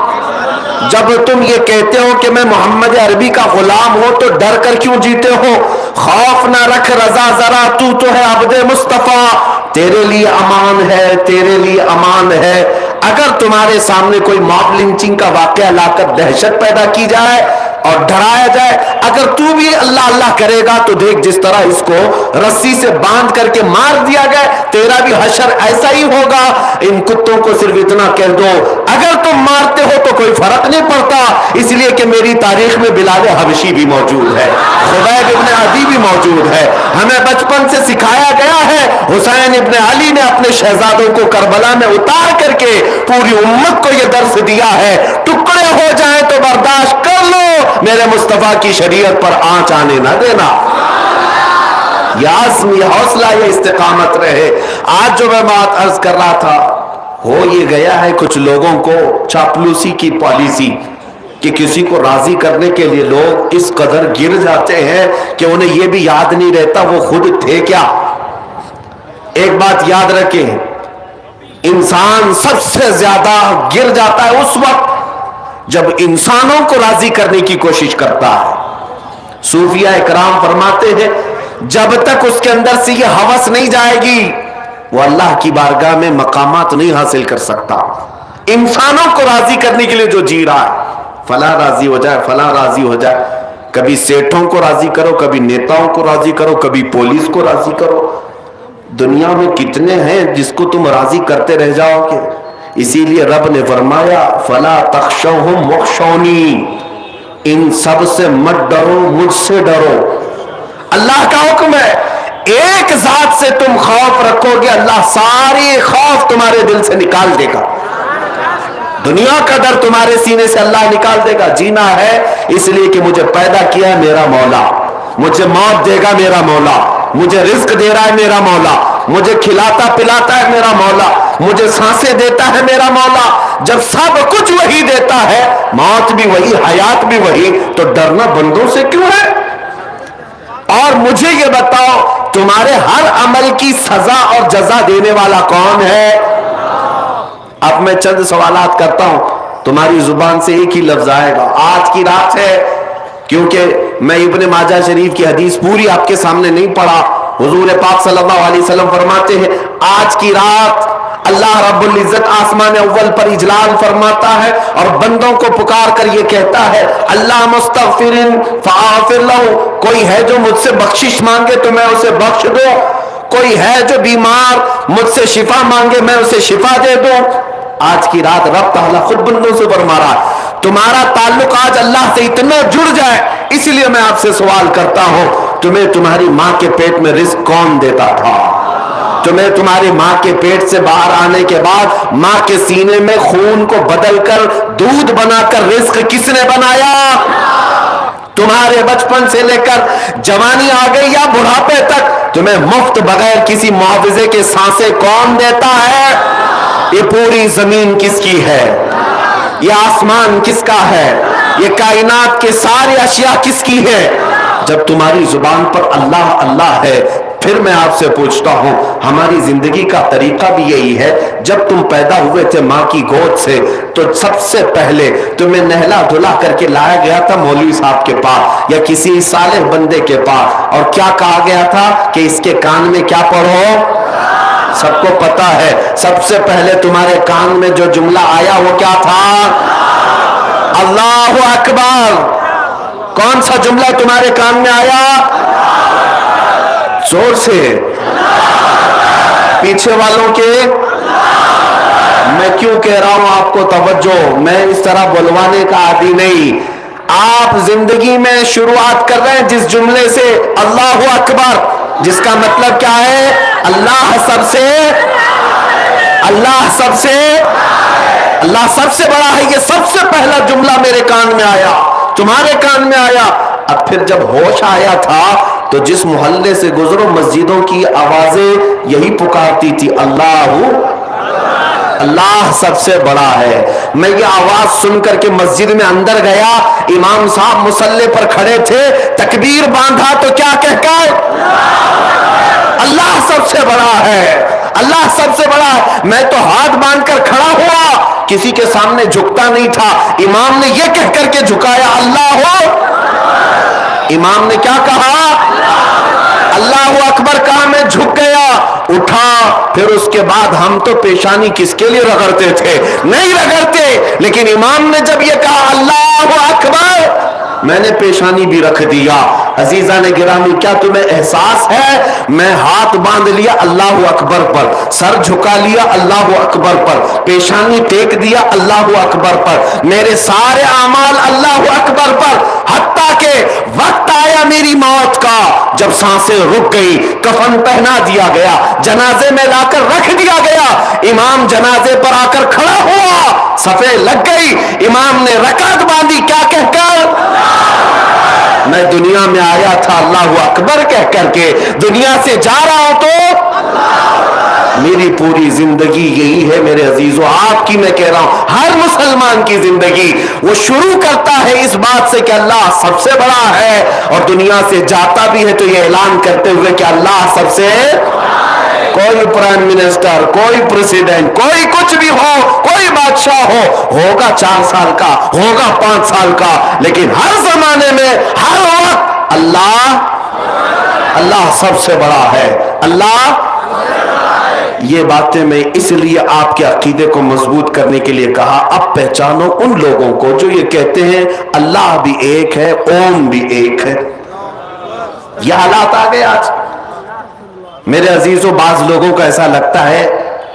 جب تم یہ کہتے ہو کہ میں محمد عربی کا غلام ہوں تو ڈر کر کیوں جیتے ہو؟ خوف نہ رکھ رضا ذرا، تو ہے عبد مصطفیٰ، تیرے لیے امان ہے، تیرے لیے امان ہے۔ اگر تمہارے سامنے کوئی موب لنچنگ کا واقعہ لا کر دہشت پیدا کی جائے اور ڈرایا جائے، اگر تو بھی اللہ اللہ کرے گا تو دیکھ جس طرح اس کو رسی سے باندھ کر کے مار دیا گیا، تیرا بھی حشر ایسا ہی ہوگا۔ ان کتوں کو صرف اتنا کہہ دو اگر تم مارتے ہو تو کوئی فرق نہیں پڑتا، اس لیے کہ میری تاریخ میں بلال حبشی بھی موجود ہے، خبیب ابن عدی بھی موجود ہے۔ ہمیں بچپن سے سکھایا گیا ہے، حسین ابن علی نے اپنے شہزادوں کو کربلا میں اتار کر کے پوری امت کو یہ درس دیا ہے، ٹکڑے ہو جائیں تو برداشت کر لو، میرے مصطفیٰ کی شریعت پر آنچ آنے نہ دینا۔ یہ عزم، یہ حوصلہ، یہ استقامت رہے۔ آج جو میں بات عرض کر رہا تھا، ہو یہ گیا ہے کچھ لوگوں کو چاپلوسی کی پالیسی کہ کسی کو راضی کرنے کے لیے لوگ اس قدر گر جاتے ہیں کہ انہیں یہ بھی یاد نہیں رہتا وہ خود تھے کیا۔ ایک بات یاد رکھیں، انسان سب سے زیادہ گر جاتا ہے اس وقت جب انسانوں کو راضی کرنے کی کوشش کرتا ہے۔ صوفیہ اکرام فرماتے ہیں جب تک اس کے اندر سے یہ ہوس نہیں جائے گی وہ اللہ کی بارگاہ میں مقامات نہیں حاصل کر سکتا۔ انسانوں کو راضی کرنے کے لیے جو جی رہا ہے، فلاں راضی ہو جائے، فلاں راضی ہو جائے، کبھی سیٹھوں کو راضی کرو، کبھی نیتاؤں کو راضی کرو، کبھی پولیس کو راضی کرو۔ دنیا میں کتنے ہیں جس کو تم راضی کرتے رہ جاؤ گے؟ اسی لیے رب نے فرمایا فلا تخشوہم وخشونی، ان سب سے مت ڈرو، مجھ سے ڈرو۔ اللہ کا حکم ہے، ایک ذات سے تم خوف رکھو گے، اللہ ساری خوف تمہارے دل سے نکال دے گا۔ دنیا کا ڈر تمہارے سینے سے اللہ نکال دے گا۔ جینا ہے اس لیے کہ مجھے پیدا کیا ہے میرا مولا، مجھے موت دے گا میرا مولا، مجھے رزق دے رہا ہے میرا مولا، مجھے کھلاتا پلاتا ہے میرا مولا، مجھے سانسیں دیتا ہے میرا مولا۔ جب سب کچھ وہی دیتا ہے، موت بھی وہی، حیات بھی وہی، تو ڈرنا بندوں سے کیوں ہے؟ اور مجھے یہ بتاؤ تمہارے ہر عمل کی سزا اور جزا دینے والا کون ہے؟ اب میں چند سوالات کرتا ہوں، تمہاری زبان سے ایک ہی لفظ آئے گا، آج کی رات ہے، کیونکہ میں ابن ماجہ شریف کی حدیث پوری آپ کے سامنے نہیں پڑھا۔ حضور پاک صلی اللہ علیہ وسلم فرماتے ہیں آج کی رات اللہ رب العزت آسمان اول پر اجلال فرماتا ہے اور بندوں کو پکار کر یہ کہتا ہے اللہ مستغفرن فاغفر لہ، کوئی ہے جو مجھ سے بخشش مانگے تو میں اسے بخش دوں، کوئی ہے جو بیمار مجھ سے شفا مانگے میں اسے شفا دے دوں۔ آج کی رات رب تعالیٰ خود بندوں سے فرما رہا ہے تمہارا تعلق آج اللہ سے اتنا جڑ جائے۔ اس لیے میں آپ سے سوال کرتا ہوں، تمہیں تمہاری ماں کے پیٹ میں رزق کون دیتا تھا؟ تمہیں تمہاری ماں کے پیٹ سے باہر آنے کے بعد ماں کے سینے میں خون کو بدل کر دودھ بنا کر رزق کس نے بنایا؟ تمہارے بچپن سے لے کر جوانی آ گئی یا بڑھاپے تک تمہیں مفت بغیر کسی معاوضے کے سانسیں کون دیتا ہے؟ یہ پوری زمین کس کی ہے؟ یہ آسمان کس کا ہے؟ یہ کائنات کے سارے اشیاء کس کی ہے؟ جب تمہاری زبان پر اللہ اللہ ہے، پھر میں آپ سے پوچھتا ہوں ہماری زندگی کا طریقہ بھی یہی ہے۔ جب تم پیدا ہوئے تھے ماں کی گود سے تو سب سے پہلے تمہیں نہلا دھلا کر کے لایا گیا تھا مولوی صاحب کے پاس یا کسی صالح بندے کے پاس، اور کیا کہا گیا تھا کہ اس کے کان میں کیا پڑھو؟ سب کو پتا ہے سب سے پہلے تمہارے کان میں جو جملہ آیا وہ کیا تھا؟ اللہ اکبر۔ کون سا جملہ تمہارے کان میں آیا؟ زور سے، پیچھے والوں کے میں کیوں کہہ رہا ہوں آپ کو توجہ، میں اس طرح بلوانے کا عادی نہیں. آپ زندگی میں شروعات کر رہے ہیں جس جملے سے اللہ اکبر، جس کا مطلب کیا ہے؟ اللہ سب سے بڑا ہے. یہ سب سے پہلا جملہ میرے کان میں آیا، تمہارے کان میں آیا. اب پھر جب ہوش آیا تھا تو جس محلے سے گزرو مسجدوں کی آوازیں یہی پکارتی تھی، اللہ سب سے بڑا ہے. میں یہ آواز سن کر کے مسجد میں اندر گیا، امام صاحب مصلی پر کھڑے تھے، تکبیر باندھا تو کیا کہہ کر؟ اللہ سب سے بڑا ہے، اللہ سب سے بڑا ہے. میں تو ہاتھ باندھ کر کھڑا ہوا، کسی کے سامنے جھکتا نہیں تھا. امام نے یہ کہہ کر کے جھکایا، اللہ ہو. امام نے کیا کہا؟ اللہ اکبر کہا، میں جھک گیا، اٹھا. پھر اس کے بعد ہم تو پیشانی کس کے لیے رگڑتے تھے؟ نہیں رگڑتے، لیکن امام نے جب یہ کہا اللہ اکبر، میں نے پیشانی بھی رکھ دیا. عزیزان گرامی، کیا تمہیں احساس ہے؟ میں ہاتھ باندھ لیا اللہ اکبر پر، سر جھکا لیا اللہ اکبر پر، پیشانی ٹیک دیا اللہ اکبر پر، میرے سارے اعمال اللہ اکبر پر. حتیٰ کہ وقت آیا میری موت کا، جب سانسیں رک گئی، کفن پہنا دیا گیا، جنازے میں لا کر رکھ دیا گیا. امام جنازے پر آ کر کھڑا ہوا، صفیں لگ گئی، امام نے رکعت باندھی، کیا کہہ کر؟ میں دنیا میں آیا تھا اللہ اکبر کہہ کر کے، دنیا سے جا رہا ہوں تو میری پوری زندگی یہی ہے میرے عزیزو. آپ کی میں کہہ رہا ہوں، ہر مسلمان کی زندگی وہ شروع کرتا ہے اس بات سے کہ اللہ سب سے بڑا ہے، اور دنیا سے جاتا بھی ہے تو یہ اعلان کرتے ہوئے کہ اللہ سب سے. کوئی پرائم منسٹر، کوئی پریزیڈنٹ، کوئی کچھ بھی ہو، کوئی بادشاہ ہوگا 4 سال کا، ہوگا 5 سال کا، لیکن ہر زمانے میں ہر وقت اللہ سب سے بڑا ہے. اللہ، یہ باتیں میں اس لیے آپ کے عقیدے کو مضبوط کرنے کے لیے کہا. اب پہچانو ان لوگوں کو جو یہ کہتے ہیں اللہ بھی ایک ہے، اوم بھی ایک ہے. یہ حالات آ گئے آج میرے عزیزوں. بعض لوگوں کو ایسا لگتا ہے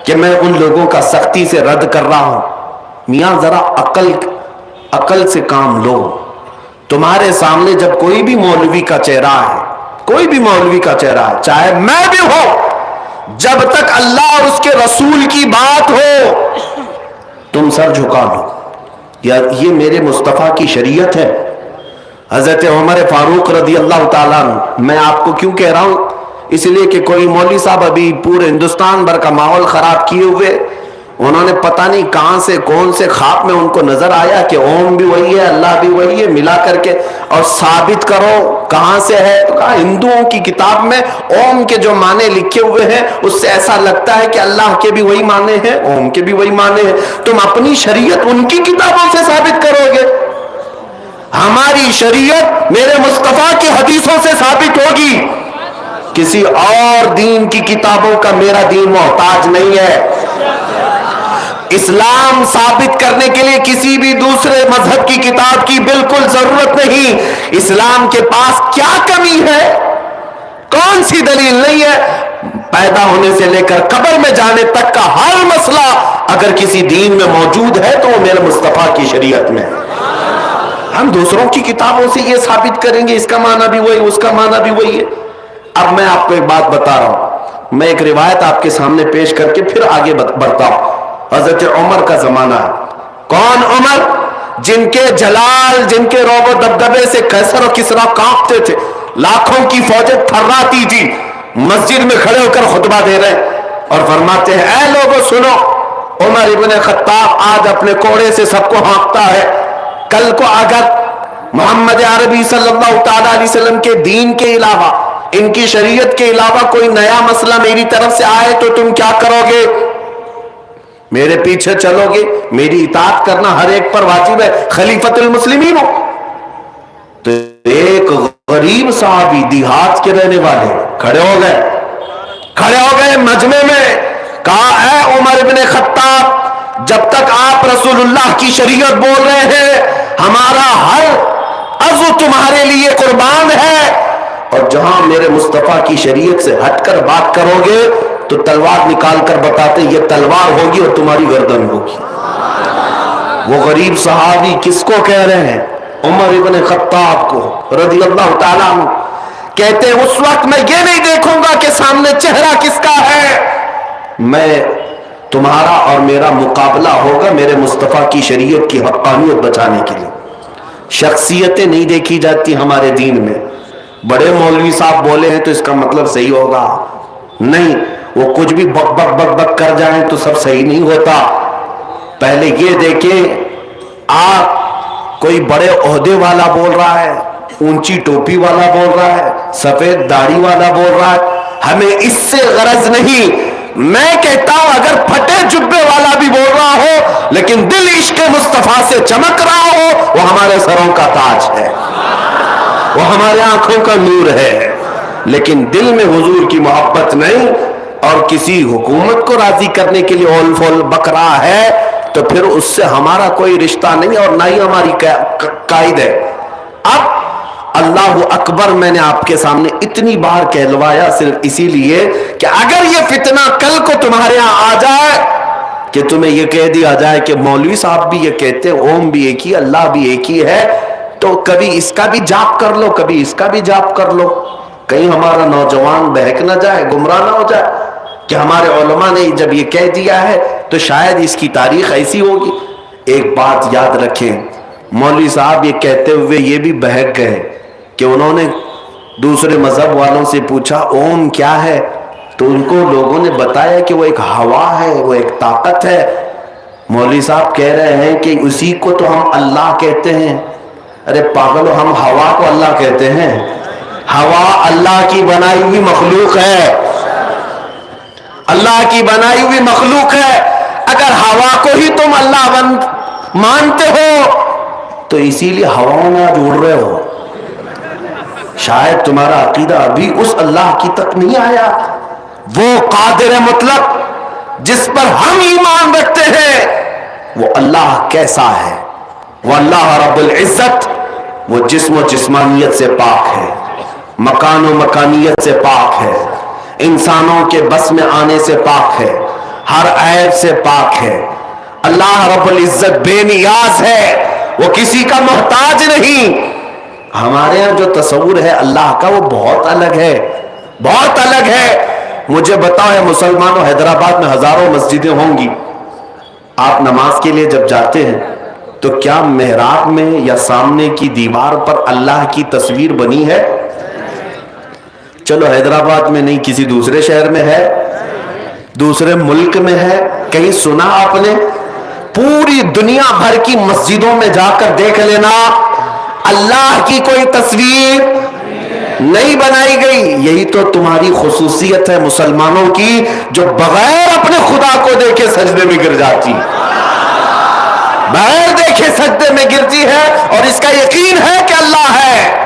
کہ میں ان لوگوں کا سختی سے رد کر رہا ہوں. میاں ذرا عقل سے کام لو. تمہارے سامنے جب کوئی بھی مولوی کا چہرہ ہے، کوئی بھی مولوی کا چہرہ ہے، چاہے میں بھی ہوں، جب تک اللہ اور اس کے رسول کی بات ہو تم سر جھکا لو. یہ میرے مصطفیٰ کی شریعت ہے. حضرت عمر فاروق رضی اللہ تعالیٰ عنہ، میں آپ کو کیوں کہہ رہا ہوں؟ اس لیے کہ کوئی مولوی صاحب ابھی پورے ہندوستان بھر کا ماحول خراب کیے ہوئے، انہوں نے پتہ نہیں کہاں سے کون سے خواب میں ان کو نظر آیا کہ اوم بھی وہی ہے، اللہ بھی وہی ہے، ملا کر کے اور ثابت کرو کہاں سے ہے. تو کہا ہندوؤں کی کتاب میں اوم کے جو معنی لکھے ہوئے ہیں اس سے ایسا لگتا ہے کہ اللہ کے بھی وہی معنی ہیں، اوم کے بھی وہی معنی ہیں. تم اپنی شریعت ان کی کتابوں سے ثابت کرو گے، ہماری شریعت میرے مصطفیٰ کی حدیثوں سے ثابت ہوگی. کسی اور دین کی کتابوں کا میرا دین محتاج نہیں ہے. اسلام ثابت کرنے کے لیے کسی بھی دوسرے مذہب کی کتاب کی بالکل ضرورت نہیں. اسلام کے پاس کیا کمی ہے؟ کون سی دلیل نہیں ہے؟ پیدا ہونے سے لے کر قبر میں جانے تک کا ہر مسئلہ اگر کسی دین میں موجود ہے تو وہ میرے مصطفیٰ کی شریعت میں. ہم دوسروں کی کتابوں سے یہ ثابت کریں گے اس کا معنی بھی وہی، اس کا معنی بھی وہی ہے. اب میں آپ کو ایک بات بتا رہا ہوں، میں ایک روایت آپ کے سامنے پیش کر کے پھر آگے بڑھتا ہوں. حضرت عمر کا زمانہ ہے. کون عمر؟ جن کے جلال، جن کے روب و دبدبے سے قیصر اور کسریٰ کانپتے تھے، لاکھوں کی فوجیں تھراتی تھی. مسجد میں کھڑے ہو کر خطبہ دے رہے اور فرماتے ہیں اے لوگوں سنو، عمر ابن خطاب آج اپنے کوڑے سے سب کو ہانکتا ہے. کل کو اگر محمد عربی صلی اللہ تعالی علیہ وسلم کے دین کے علاوہ، ان کی شریعت کے علاوہ کوئی نیا مسئلہ میری طرف سے آئے تو تم کیا کرو گے؟ میرے پیچھے چلو گے؟ میری اطاعت کرنا ہر ایک پر واجب ہے، خلیفۃ المسلمین ہو. تو ایک غریب صحابی دیہات کے رہنے والے کھڑے ہو گئے مجمع میں، کہا اے عمر ابن خطاب، جب تک آپ رسول اللہ کی شریعت بول رہے ہیں ہمارا ہر عضو تمہارے لیے قربان ہے، اور جہاں میرے مصطفیٰ کی شریعت سے ہٹ کر بات کرو گے تو تلوار نکال کر بتاتے یہ تلوار ہوگی اور تمہاری گردن ہوگی۔ وہ غریب صحابی کس کو کہہ رہے ہیں؟ عمر ابن خطاب کو رضی اللہ تعالیٰ عنہ، کہتے ہیں اس وقت میں یہ نہیں دیکھوں گا کہ سامنے چہرہ کس کا ہے، میں تمہارا اور میرا مقابلہ ہوگا میرے مصطفیٰ کی شریعت کی حقانیت بچانے کے لیے۔ شخصیتیں نہیں دیکھی جاتی ہمارے دین میں، بڑے مولوی صاحب بولے ہیں تو اس کا مطلب صحیح ہوگا، نہیں، وہ کچھ بھی بک بک بک بک کر جائیں تو سب صحیح نہیں ہوتا۔ پہلے یہ دیکھیں آپ کوئی بڑے عہدے والا بول رہا ہے، اونچی ٹوپی والا بول رہا ہے، سفید داڑھی والا بول رہا ہے، ہمیں اس سے غرض نہیں۔ میں کہتا ہوں اگر پھٹے جبے والا بھی بول رہا ہو لیکن دل عشق مصطفیٰ سے چمک رہا ہو، وہ ہمارے سروں کا تاج ہے، وہ ہمارے آنکھوں کا نور ہے۔ لیکن دل میں حضور کی محبت نہیں اور کسی حکومت کو راضی کرنے کے لیے اول فول بک رہا ہے تو پھر اس سے ہمارا کوئی رشتہ نہیں اور نہ ہی ہماری قائد ہے۔ اب اللہ اکبر میں نے آپ کے سامنے اتنی بار کہلوایا صرف اسی لیے کہ اگر یہ فتنہ کل کو تمہارے ہاں آ جائے کہ تمہیں یہ کہہ دیا جائے کہ مولوی صاحب بھی یہ کہتے ہیں اوم بھی ایک ہی اللہ بھی ایک ہی ہے، تو کبھی اس کا بھی جاپ کر لو کبھی اس کا بھی جاپ کر لو، کہیں ہمارا نوجوان بہک نہ جائے، گمراہ نہ ہو جائے کہ ہمارے علماء نے جب یہ کہہ دیا ہے تو شاید اس کی تاریخ ایسی ہوگی۔ ایک بات یاد رکھیں، مولوی صاحب یہ کہتے ہوئے یہ بھی بہک گئے کہ انہوں نے دوسرے مذہب والوں سے پوچھا اوم کیا ہے، تو ان کو لوگوں نے بتایا کہ وہ ایک ہوا ہے، وہ ایک طاقت ہے۔ مولوی صاحب کہہ رہے ہیں کہ اسی کو تو ہم اللہ کہتے ہیں۔ ارے پاگلو، ہم ہوا کو اللہ کہتے ہیں؟ ہوا اللہ کی بنائی ہوئی مخلوق ہے، اللہ کی بنائی ہوئی مخلوق ہے۔ اگر ہوا کو ہی تم اللہ مانتے ہو تو اسی لیے ہواؤں میں آج اڑ رہے ہو، شاید تمہارا عقیدہ ابھی اس اللہ کی تک نہیں آیا۔ وہ قادر مطلق جس پر ہم ایمان رکھتے ہیں وہ اللہ کیسا ہے؟ وہ اللہ رب العزت، وہ جسم و جسمانیت سے پاک ہے، مکان و مکانیت سے پاک ہے، انسانوں کے بس میں آنے سے پاک ہے، ہر عیب سے پاک ہے۔ اللہ رب العزت بے نیاز ہے، وہ کسی کا محتاج نہیں۔ ہمارے یہاں جو تصور ہے اللہ کا وہ بہت الگ ہے، بہت الگ ہے۔ مجھے بتاؤ ہے مسلمانوں، حیدرآباد میں ہزاروں مسجدیں ہوں گی، آپ نماز کے لیے جب جاتے ہیں تو کیا محراب میں یا سامنے کی دیوار پر اللہ کی تصویر بنی ہے؟ چلو حیدرآباد میں نہیں، کسی دوسرے شہر میں ہے، دوسرے ملک میں ہے، کہیں سنا آپ نے؟ پوری دنیا بھر کی مسجدوں میں جا کر دیکھ لینا، اللہ کی کوئی تصویر نہیں بنائی گئی۔ یہی تو تمہاری خصوصیت ہے مسلمانوں کی، جو بغیر اپنے خدا کو دیکھے سجدے میں گر جاتی، بغیر دیکھے سجدے میں گرتی ہے اور اس کا یقین ہے کہ اللہ ہے۔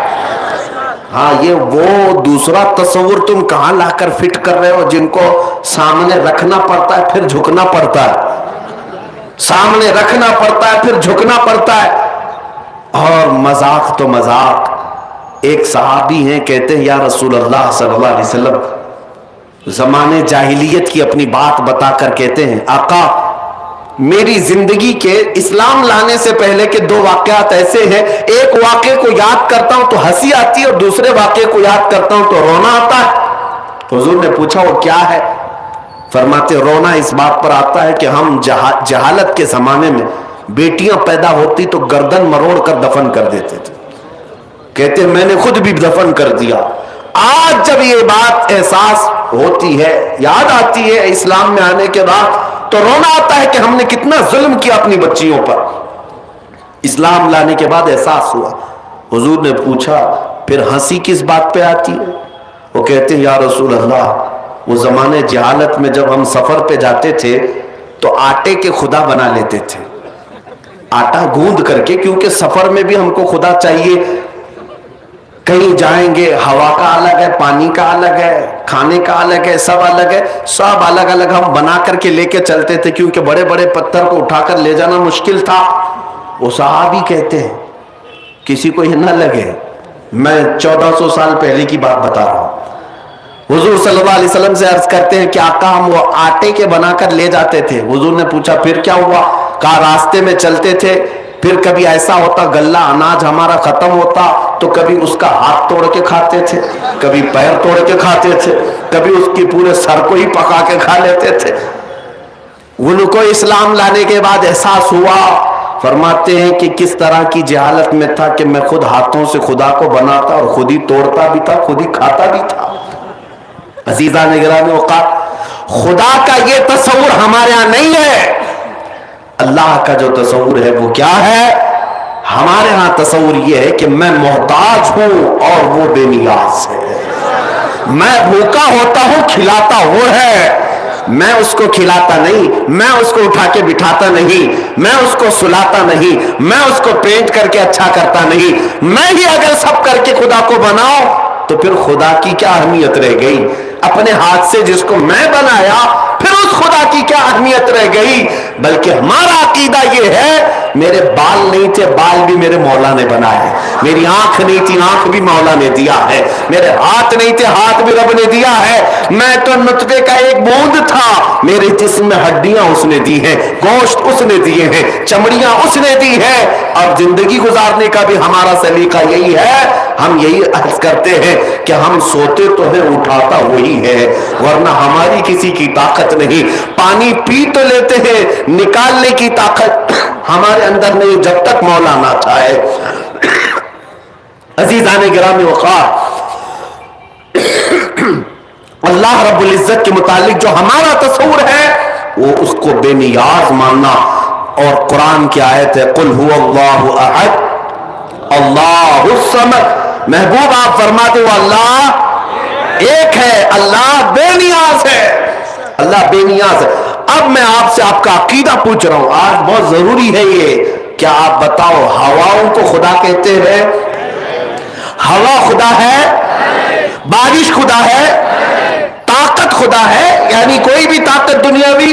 ہاں، یہ وہ دوسرا تصور تم کہاں لا کر فٹ کر رہے ہو جن کو سامنے رکھنا پڑتا ہے پھر جھکنا پڑتا ہے، سامنے رکھنا پڑتا ہے پھر جھکنا پڑتا ہے۔ اور مذاق تو مذاق، ایک صحابی ہیں کہتے ہیں یا رسول اللہ صلی اللہ علیہ وسلم، زمانے جاہلیت کی اپنی بات بتا کر کہتے ہیں آقا میری زندگی کے اسلام لانے سے پہلے کے دو واقعات ایسے ہیں، ایک واقعے کو یاد کرتا ہوں تو ہنسی آتی ہے اور دوسرے واقعے کو یاد کرتا ہوں تو رونا آتا ہے۔ حضور نے پوچھا وہ کیا ہے؟ فرماتے رونا اس بات پر آتا ہے کہ ہم جہالت کے زمانے میں بیٹیاں پیدا ہوتی تو گردن مروڑ کر دفن کر دیتے تھے، کہتے میں نے خود بھی دفن کر دیا۔ آج جب یہ بات احساس ہوتی ہے، یاد آتی ہے اسلام میں آنے کے بعد، تو رونا آتا ہے کہ ہم نے کتنا ظلم کیا اپنی بچیوں پر۔ اسلام لانے کے بعد احساس ہوا۔ حضور نے پوچھا پھر ہنسی کس بات پہ آتی ہے؟ وہ کہتے ہیں یا رسول اللہ وہ زمانے جہالت میں جب ہم سفر پہ جاتے تھے تو آٹے کے خدا بنا لیتے تھے، آٹا گوندھ کر کے، کیونکہ سفر میں بھی ہم کو خدا چاہیے، کہیں جائیں گے ہوا کا الگ ہے، پانی کا الگ ہے، کھانے کا الگ ہے، سب الگ ہے، سب الگ الگ ہم بنا کر کے لے کے چلتے تھے کیونکہ بڑے بڑے پتھر کو اٹھا کر لے جانا مشکل تھا۔ وہ صحابی کہتے ہیں کسی کو یہ نہ لگے میں 1400 سال پہلے کی بات بتا رہا ہوں. حضور صلی اللہ علیہ وسلم سے عرض کرتے ہیں کہ آقا ہم وہ آٹے کے بنا کر لے جاتے تھے. حضور نے پوچھا پھر کیا ہوا؟ کہا راستے میں چلتے تھے, پھر کبھی ایسا ہوتا غلہ اناج ہمارا ختم ہوتا تو کبھی اس کا ہاتھ توڑ کے کھاتے تھے, کبھی پیر توڑ کے کھاتے تھے, کبھی اس کی پورے سر کو ہی پکا کے کھا لیتے تھے. ان کو اسلام لانے کے بعد احساس ہوا, فرماتے ہیں کہ کس طرح کی جہالت میں تھا کہ میں خود ہاتھوں سے خدا کو بناتا اور خود ہی توڑتا بھی تھا, خود ہی کھاتا بھی تھا. عزیزان گرامی اوقات, خدا کا یہ تصور ہمارے ہاں نہیں ہے. اللہ کا جو تصور ہے وہ کیا ہے؟ ہمارے ہاں تصور یہ ہے کہ میں محتاج ہوں اور وہ بے نیاز ہے. میں بھوکا ہوتا ہوں, کھلاتا وہ ہے. میں اس کو کھلاتا نہیں, میں اس کو اٹھا کے بٹھاتا نہیں, میں اس کو سلاتا نہیں, میں اس کو پینٹ کر کے اچھا کرتا نہیں. میں ہی اگر سب کر کے خدا کو بناؤں تو پھر خدا کی کیا اہمیت رہ گئی؟ اپنے ہاتھ سے جس کو میں بنایا پھر اس خدا کی کیا اہمیت رہ گئی؟ بلکہ ہمارا عقیدہ یہ ہے میرے بال نہیں تھے, بال بھی میرے مولا نے بنائے. میری آنکھ نہیں تھی, آنکھ بھی مولا نے دیا ہے. میرے ہاتھ نہیں تھے, ہاتھ بھی رب نے دیا ہے. میں تو نطفے کا ایک بوند تھا, میرے جسم میں ہڈیاں اس نے دی ہیں, گوشت اس نے دیے ہیں, چمڑیاں اس نے دی ہیں. اور زندگی گزارنے کا بھی ہمارا سلیقہ یہی ہے. ہم یہی عرض کرتے ہیں کہ ہم سوتے تو ہیں, اٹھاتا وہی ہے, ورنہ ہماری کسی کی طاقت نہیں. پانی پی تو لیتے ہیں, نکالنے کی طاقت ہمارے اندر نہیں جب تک مولا نہ چاہے. عزیزان گرامی وقار, اللہ رب العزت کے متعلق جو ہمارا تصور ہے وہ اس کو بے نیاز ماننا. اور قرآن کی آیت ہے قل هو اللہ احد اللہ الصمد. محبوب آپ فرماتے ہو اللہ ایک ہے, اللہ بے نیاز ہے, اللہ بے نیاز ہے. اب میں آپ سے آپ کا عقیدہ پوچھ رہا ہوں, آج بہت ضروری ہے یہ, کیا آپ بتاؤ ہواؤں کو خدا کہتے ہیں؟ ہوا خدا ہے؟ بارش خدا ہے؟ طاقت خدا ہے؟ یعنی کوئی بھی طاقت دنیاوی؟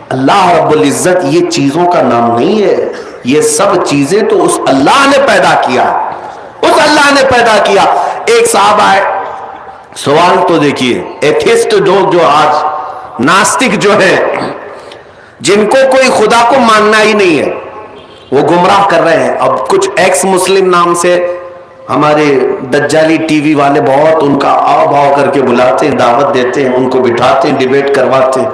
اللہ رب العزت یہ چیزوں کا نام نہیں ہے. یہ سب چیزیں تو اس اللہ نے پیدا کیا, اس اللہ نے پیدا کیا. ایک صاحب آئے, سوال تو دیکھیے, ایتھسٹ جو آج ناستک جو ہے, جن کو کوئی خدا کو ماننا ہی نہیں ہے, وہ گمراہ کر رہے ہیں. اب کچھ ایکس مسلم نام سے ہمارے دجالی ٹی وی والے بہت ان کا آؤ بھاؤ کر کے بلاتے ہیں, دعوت دیتے ہیں, ان کو بٹھاتے ہیں, ڈیبیٹ کرواتے ہیں.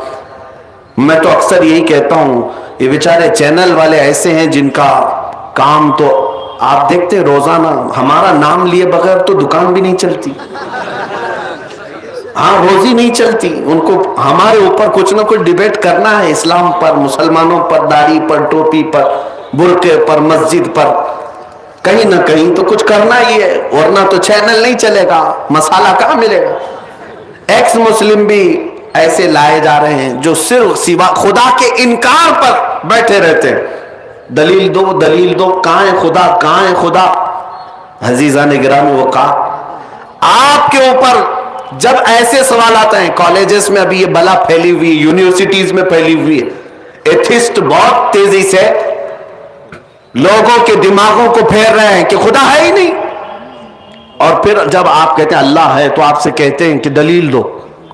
میں تو اکثر یہی کہتا ہوں یہ بیچارے چینل والے ایسے ہیں جن کا کام تو آپ دیکھتے روزانہ ہمارا نام لیے بغیر تو دکان بھی نہیں چلتی, ہاں روزی نہیں چلتی. ان کو ہمارے اوپر کچھ نہ کچھ ڈیبیٹ کرنا ہے, اسلام پر, مسلمانوں پر, داڑھی پر, ٹوپی پر, برقعے پر, مسجد پر, کہیں نہ کہیں تو کچھ کرنا ہی ہے, ورنہ تو چینل نہیں چلے گا, مسالہ کہاں ملے گا. ایکس مسلم بھی ایسے لائے جا رہے ہیں جو صرف سوا خدا کے انکار پر بیٹھے رہتے ہیں. دلیل دو, دلیل دو, کہاں ہے خدا, کہاں ہے خدا. عزیزان گرامی وقار, آپ کے اوپر جب ایسے سوال آتے ہیں, کالجز میں ابھی یہ بلا پھیلی ہوئی, یونیورسٹیز میں پھیلی ہوئی ہے, ایتھسٹ بہت تیزی سے لوگوں کے دماغوں کو پھیر رہے ہیں کہ خدا ہے ہی نہیں. اور پھر جب آپ کہتے ہیں اللہ ہے تو آپ سے کہتے ہیں کہ دلیل دو,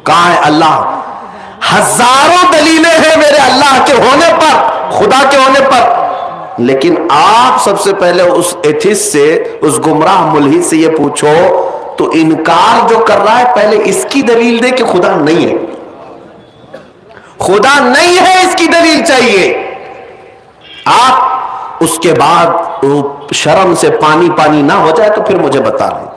کہاں ہے اللہ. ہزاروں دلیلیں ہیں میرے اللہ کے ہونے پر, خدا کے ہونے پر, لیکن آپ سب سے پہلے اس ایتھسٹ سے, اس گمراہ ملحد سے یہ پوچھو تو انکار جو کر رہا ہے پہلے اس کی دلیل دے کہ خدا نہیں ہے. خدا نہیں ہے اس کی دلیل چاہیے. آپ اس کے بعد شرم سے پانی پانی نہ ہو جائے تو پھر مجھے بتا لیں,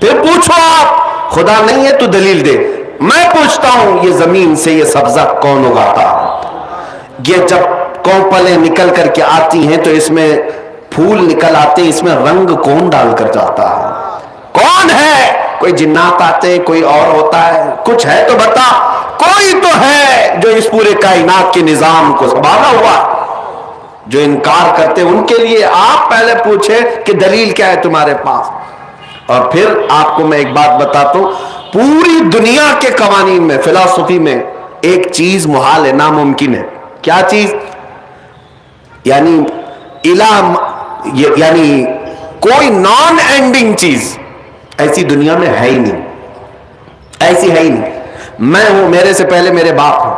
پھر پوچھو آپ خدا نہیں ہے تو دلیل دے. میں پوچھتا ہوں یہ زمین سے یہ سبزہ کون اگاتا ہے؟ یہ جب کوپلیں نکل کر کے آتی ہیں تو اس میں پھول نکل آتے ہیں, اس میں رنگ کون ڈال کر جاتا ہے؟ کون ہے؟ کوئی جنات آتے ہیں, کوئی اور ہوتا ہے, کچھ ہے تو بتا. کوئی تو ہے جو اس پورے کائنات کے نظام کو سنبھالا ہوا. جو انکار کرتے ان کے لیے آپ پہلے پوچھیں کہ دلیل کیا ہے تمہارے پاس. اور پھر آپ کو میں ایک بات بتاتا ہوں, پوری دنیا کے قوانین میں, فلسفی میں ایک چیز محال ہے, ناممکن ہے. کیا چیز؟ یعنی الہ, یعنی کوئی نان اینڈنگ چیز ایسی دنیا میں ہے ہی نہیں، ایسی ہے ہی نہیں۔ میں ہوں، میرے سے پہلے میرے باپ ہیں،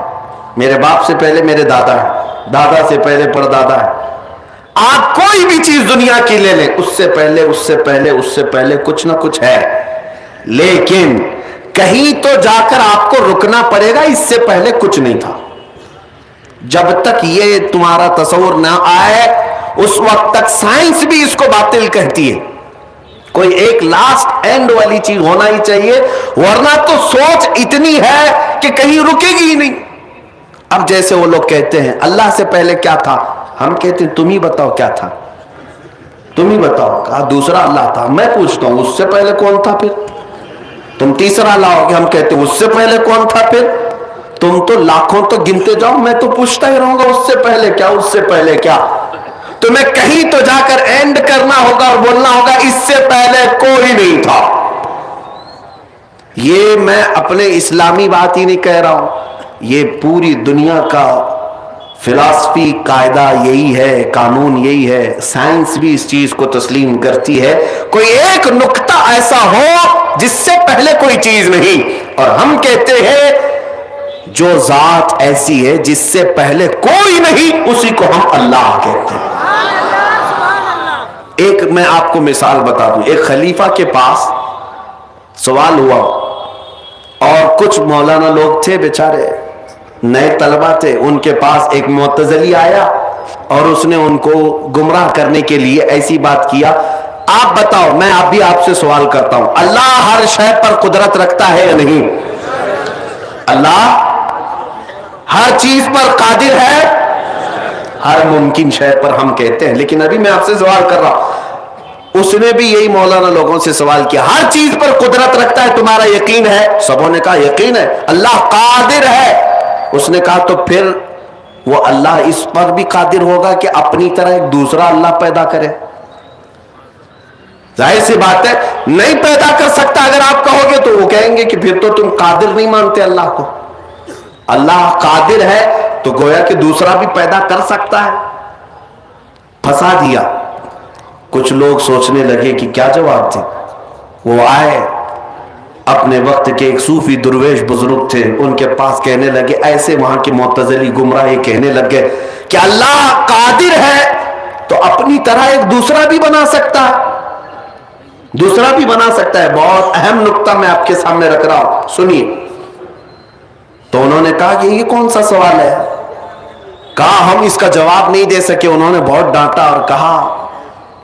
میرے باپ سے پہلے میرے دادا ہے، دادا سے پہلے پردادا ہے۔ آپ کوئی بھی چیز دنیا کی لے لیں، اس سے پہلے اس سے پہلے اس سے پہلے کچھ نہ کچھ ہے، لیکن کہیں تو جا کر آپ کو رکنا پڑے گا، اس سے پہلے کچھ نہیں تھا۔ جب تک یہ تمہارا تصور نہ آئے اس وقت تک سائنس بھی اس کو باطل کہتی ہے۔ کوئی ایک لاسٹ اینڈ والی چیز ہونا ہی چاہیے، ورنہ تو سوچ اتنی ہے کہ کہیں رکے گی ہی نہیں۔ اب جیسے وہ لوگ کہتے ہیں اللہ سے پہلے کیا تھا، ہم کہتے ہیں تم ہی بتاؤ کیا تھا، تم ہی بتاؤ۔ کہا دوسرا اللہ تھا، میں پوچھتا ہوں اس سے پہلے کون تھا؟ پھر تم تیسرا لاؤ گے، ہم کہتے ہیں اس سے پہلے کون تھا؟ پھر تم تو لاکھوں تو گنتے جاؤ، میں تو پوچھتا ہی رہوں گا اس سے پہلے کیا، اس سے پہلے کیا۔ تمہیں کہیں تو جا کر اینڈ کرنا ہوگا اور بولنا ہوگا اس سے پہلے کوئی نہیں تھا۔ یہ میں اپنے اسلامی بات ہی نہیں کہہ رہا ہوں، یہ پوری دنیا کا فلسفی قاعدہ یہی ہے، قانون یہی ہے، سائنس بھی اس چیز کو تسلیم کرتی ہے۔ کوئی ایک نقطہ ایسا ہو جس سے پہلے کوئی چیز نہیں، اور ہم کہتے ہیں جو ذات ایسی ہے جس سے پہلے کوئی نہیں اسی کو ہم اللہ کہتے ہیں۔ ایک میں آپ کو مثال بتا دوں، ایک خلیفہ کے پاس سوال ہوا اور کچھ مولانا لوگ تھے بیچارے، نئے طلبہ تھے، ان کے پاس ایک معتزلی آیا اور اس نے ان کو گمراہ کرنے کے لیے ایسی بات کیا، آپ بتاؤ، میں اب بھی آپ سے سوال کرتا ہوں، اللہ ہر شے پر قدرت رکھتا ہے یا نہیں؟ اللہ ہر چیز پر قادر ہے، ہر ممکن شے پر ہم کہتے ہیں، لیکن ابھی میں آپ سے سوال کر رہا ہوں، اس نے بھی یہی مولانا لوگوں سے سوال کیا، ہر چیز پر قدرت رکھتا ہے، تمہارا یقین ہے؟ سبوں نے کہا یقین ہے، اللہ قادر ہے۔ اس نے کہا تو پھر وہ اللہ اس پر بھی قادر ہوگا کہ اپنی طرح ایک دوسرا اللہ پیدا کرے؟ ظاہر سی بات ہے نہیں پیدا کر سکتا۔ اگر آپ کہو گے تو وہ کہیں گے کہ پھر تو تم قادر نہیں مانتے اللہ کو۔ اللہ قادر ہے تو گویا کہ دوسرا بھی پیدا کر سکتا ہے۔ پھنسا دیا۔ کچھ لوگ سوچنے لگے کہ کیا جواب دیں۔ وہ آئے، اپنے وقت کے ایک صوفی درویش بزرگ تھے، ان کے پاس کہنے لگے، ایسے وہاں کے معتزلی گمراہ کہنے لگے کہ اللہ قادر ہے تو اپنی طرح ایک دوسرا بھی بنا سکتا ہے، دوسرا بھی بنا سکتا ہے۔ بہت اہم نقطہ میں آپ کے سامنے رکھ رہا ہوں، سنیے۔ تو انہوں نے کہا کہ یہ کون سا سوال ہے؟ کہا ہم اس کا جواب نہیں دے سکے۔ انہوں نے بہت ڈانٹا اور کہا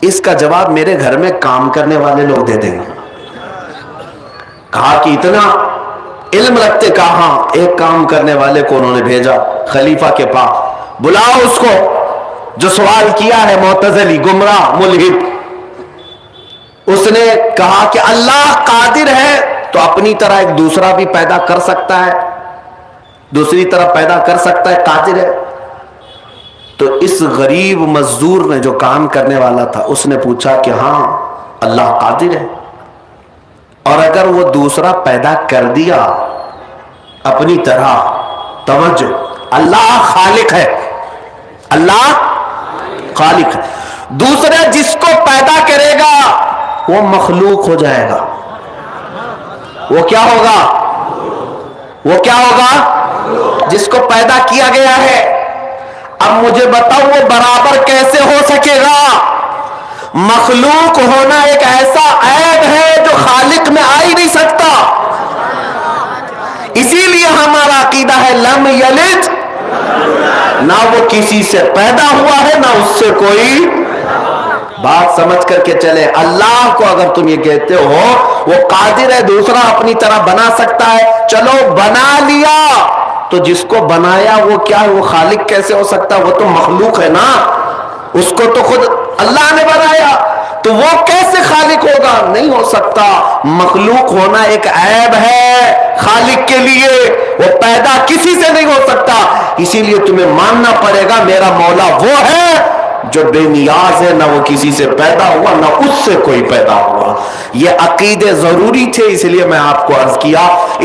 اس کا جواب میرے گھر میں کام کرنے والے لوگ دے دیں گے۔ کہا کہ اتنا علم رکھتے؟ کہا ہاں۔ ایک کام کرنے والے کو انہوں نے بھیجا خلیفہ کے پاس، بلاؤ اس کو جو سوال کیا ہے، معتزلی گمراہ ملحد۔ اس نے کہا کہ اللہ قادر ہے تو اپنی طرح ایک دوسرا بھی پیدا کر سکتا ہے، دوسری طرح پیدا کر سکتا ہے، قادر ہے۔ تو اس غریب مزدور نے جو کام کرنے والا تھا اس نے پوچھا کہ ہاں اللہ قادر ہے، اور اگر وہ دوسرا پیدا کر دیا اپنی طرح، توجہ، اللہ خالق ہے، اللہ خالق ہے، دوسرا جس کو پیدا کرے گا وہ مخلوق ہو جائے گا۔ وہ کیا ہوگا؟ وہ کیا ہوگا؟ جس کو پیدا کیا گیا ہے۔ اب مجھے بتاؤ وہ برابر کیسے ہو سکے گا؟ مخلوق ہونا ایک ایسا عیب ہے جو خالق میں آ ہی نہیں سکتا۔ اسی لیے ہمارا عقیدہ ہے لم یلد، نہ وہ کسی سے پیدا ہوا ہے نہ اس سے کوئی۔ بات سمجھ کر کے چلے، اللہ کو اگر تم یہ کہتے ہو وہ قادر ہے دوسرا اپنی طرح بنا سکتا ہے، چلو بنا لیا، تو جس کو بنایا وہ کیا ہے؟ وہ خالق کیسے ہو سکتا؟ وہ تو مخلوق ہے نا، اس کو تو خود اللہ نے بنایا، تو وہ کیسے خالق ہوگا؟ نہیں ہو سکتا۔ مخلوق ہونا ایک عیب ہے خالق کے لیے، وہ پیدا کسی سے نہیں ہو سکتا۔ اسی لیے تمہیں ماننا پڑے گا میرا مولا وہ ہے جو بے نیاز ہے، نہ وہ کسی سے پیدا ہوا نہ اس سے کوئی پیدا ہوا۔ یہ عقیدے ضروری تھے، اس لیے میں آپ کو عرض کیا،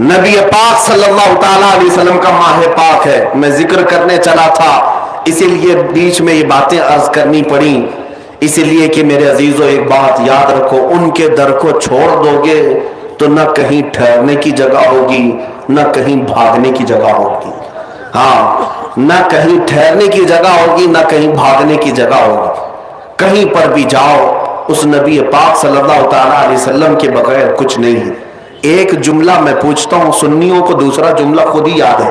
نبی پاک صلی اللہ تعالیٰ علیہ وسلم کا ماہ پاک ہے. میں ذکر کرنے چلا تھا اسی لیے بیچ میں یہ باتیں عرض کرنی پڑی، اسی لیے کہ میرے عزیزو ایک بات یاد رکھو، ان کے در کو چھوڑ دو گے تو نہ کہیں ٹھہرنے کی جگہ ہوگی نہ کہیں بھاگنے کی جگہ ہوگی. ہاں، نہ کہیں ٹھہرنے کی جگہ ہوگی نہ کہیں بھاگنے کی جگہ ہوگی. کہیں پر بھی جاؤ اس نبی پاک صلی اللہ تعالیٰ علیہ وسلم کے بغیر کچھ نہیں ہے. ایک جملہ میں پوچھتا ہوں، سنیوں کو دوسرا جملہ خود ہی یاد ہے.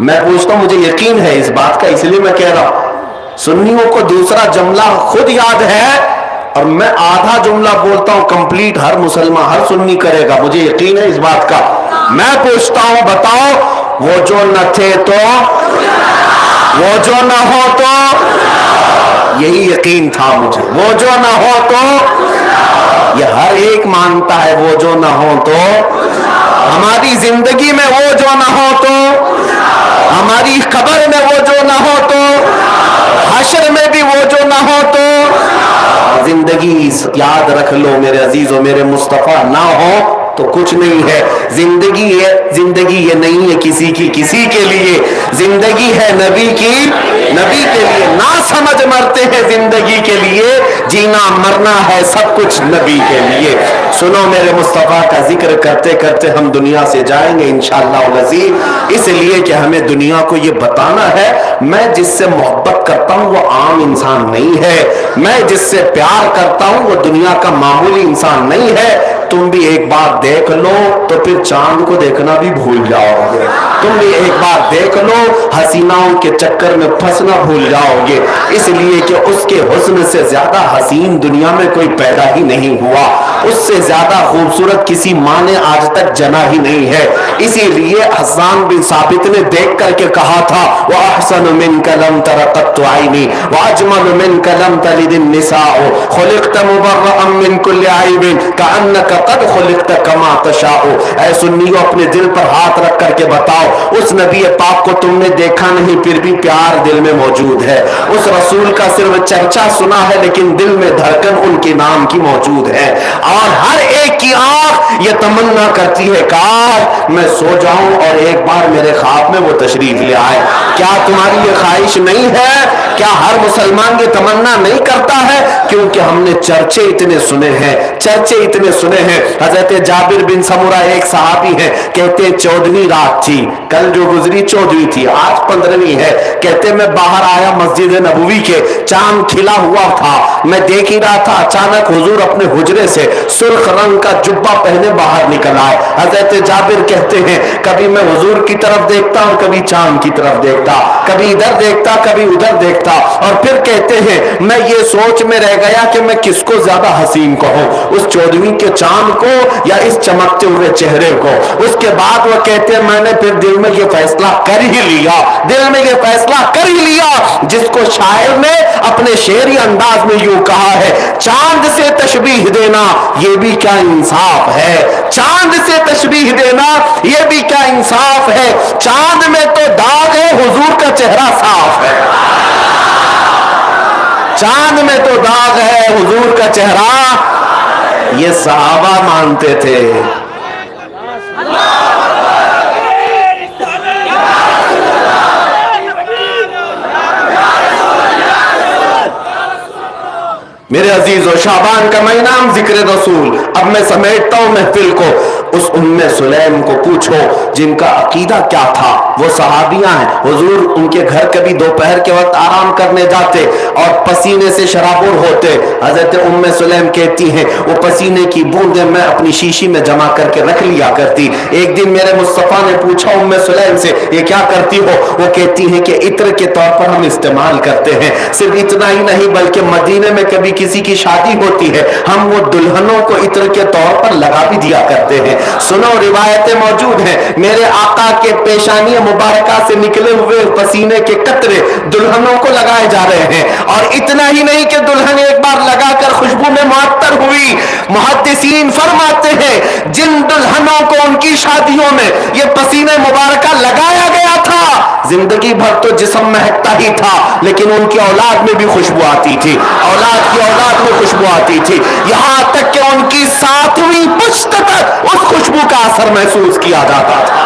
میں پوچھتا ہوں، مجھے یقین ہے اس بات کا، اس لیے میں کہہ رہا ہوں، سنیوں کو دوسرا جملہ خود یاد ہے اور میں آدھا جملہ بولتا ہوں کمپلیٹ ہر مسلمان ہر سنی کرے گا، مجھے یقین ہے اس بات کا. میں پوچھتا ہوں، بتاؤ، وہ جو نہ تھے تو وہ جو نہ ہو تو، یہی یقین تھا مجھے، وہ جو نہ ہو تو، یہ ہر ایک مانتا ہے وہ جو نہ ہو تو. ہماری زندگی میں وہ جو نہ ہو تو، ہماری قبر میں وہ جو نہ ہو تو، حشر میں بھی وہ جو نہ ہو تو. زندگی یاد رکھ لو میرے عزیزو، میرے مصطفیٰ نہ ہو تو کچھ نہیں ہے. زندگی ہے، زندگی یہ نہیں ہے کسی کی کسی کے لیے، زندگی ہے نبی کی نبی کے لیے. نہ سمجھ مرتے ہیں زندگی کے لیے، جینا مرنا ہے سب کچھ نبی کے لیے. سنو میرے مصطفیٰ کا ذکر کرتے کرتے ہم دنیا سے جائیں گے انشاءاللہ العزیز، اس لیے کہ ہمیں دنیا کو یہ بتانا ہے میں جس سے محبت کرتا ہوں وہ عام انسان نہیں ہے، میں جس سے پیار کرتا ہوں وہ دنیا کا معمولی انسان نہیں ہے. تم بھی ایک بار دیکھ لو تو پھر چاند کو دیکھنا بھی بھول جاؤ گے. تم بھی ایک بار دیکھ لو، حسیناؤں کے چکر میں پھنسنا بھول جاؤ گے، اس لیے کہ اس کے حسن سے زیادہ حسین دنیا میں کوئی پیدا ہی نہیں ہوا، اس سے زیادہ خوبصورت کسی ماں نے آج تک جنا ہی نہیں ہے. اسی لیے حسان بن ثابت نے دیکھ کر کے کہا تھا وَأَحْسَنُ مِنْكَ لَمْ تَرَ قَطُّ عَيْنِي وَأَجْمَلُ مِنْكَ لَمْ تَلِدِ النِّسَاءُ خُلِقْتَ مُبَرَّأً مِنْ كُلِّ عَيْبٍ كَأَنَّكَ قَدْ خُلِقْتَ كَمَا تَشَاءُ. اے سنیو اپنے دل پر ہاتھ رکھ کر کے بتاؤ، اس نبی پاک کو تم نے دیکھا نہیں پھر بھی پیار دل میں موجود ہے. اس رسول کا صرف چرچا سنا ہے لیکن دل میں دھڑکن ان کے نام کی موجود ہے. اور ہر ایک کی آنکھ یہ تمنا کرتی ہے کاش میں سو جاؤں اور ایک بار میرے خواب میں وہ تشریف لے آئے. کیا تمہاری یہ خواہش نہیں ہے؟ کیا ہر مسلمان یہ تمنا نہیں کرتا ہے؟ کیونکہ ہم نے چرچے اتنے سنے ہیں، چرچے اتنے سنے ہیں. حضرت جابر بن سمرہ ایک صحابی ہے، کہتے 14ویں رات تھی، کل جو گزری 14ویں تھی، آج 15ویں ہے. کہتے میں باہر آیا مسجد نبوی کے، چاند کھلا ہوا تھا، میں دیکھ ہی رہا تھا، اچانک حضور اپنے حجرے سے سرخ رنگ کا جبہ پہنے باہر نکل آئے. حضرت جابر کہتے ہیں کبھی میں حضور کی طرف دیکھتا اور کبھی چاند کی طرف دیکھتا، کبھی ادھر دیکھتا کبھی ادھر دیکھتا، اور پھر کہتے ہیں میں یہ سوچ میں رہ گیا کہ میں کس کو زیادہ حسین کہوں، اس 14ویں کے چاند کو یا اس چمکتے ہوئے چہرے کو. اس کے بعد وہ کہتے ہیں میں نے پھر دل میں یہ فیصلہ کر ہی لیا، دل میں یہ فیصلہ کر ہی لیا جس کو شاعر نے اپنے شعری انداز میں یوں کہا ہے چاند سے تشبیہ دینا یہ بھی کیا انصاف ہے، چاند سے تشبیہ دینا یہ بھی کیا انصاف ہے، چاند میں تو داغ ہے حضور کا چہرہ صاف ہے، چاند میں تو داغ ہے حضور کا چہرہ. یہ صحابہ مانتے تھے. میرے عزیز و شعبان کا مہینہ ذکر رسول. اب میں سمیٹتا ہوں محفل کو. اس ام سلیم کو پوچھو جن کا عقیدہ کیا تھا، وہ صحابیاں ہیں، حضور ان کے گھر کبھی دوپہر کے وقت آرام کرنے جاتے اور پسینے سے شرابور ہوتے. حضرت ام سلیم کہتی ہیں وہ پسینے کی بوندیں میں اپنی شیشی میں جمع کر کے رکھ لیا کرتی. ایک دن میرے مصطفیٰ نے پوچھا ام سلیم سے یہ کیا کرتی ہو؟ وہ کہتی ہیں کہ عطر کے طور پر ہم استعمال کرتے ہیں. صرف اتنا ہی نہیں بلکہ مدینے میں کبھی کسی کی شادی ہوتی ہے ہم وہ دلہنوں کو عطر کے طور پر لگا بھی دیا کرتے ہیں. سنو روایتیں موجود ہیں، میرے آقا کے پیشانی مبارکہ سے نکلے ہوئے پسینے کے قطرے دلہنوں کو لگائے جا رہے ہیں. اور اتنا ہی نہیں کہ دلہن ایک بار لگا کر خوشبو میں معطر ہوئی. محدثین فرماتے ہیں جن دلہنوں کو ان کی شادیوں میں یہ پسینے مبارکہ لگایا گیا تھا زندگی بھر تو جسم مہکتا ہی تھا لیکن ان کی اولاد میں بھی خوشبو آتی تھی، اولاد کی اولاد میں خوشبو آتی تھی، یہاں تک کہ ان کی 7ویں پشت تک اس خوشبو کا اثر محسوس کیا جاتا تھا۔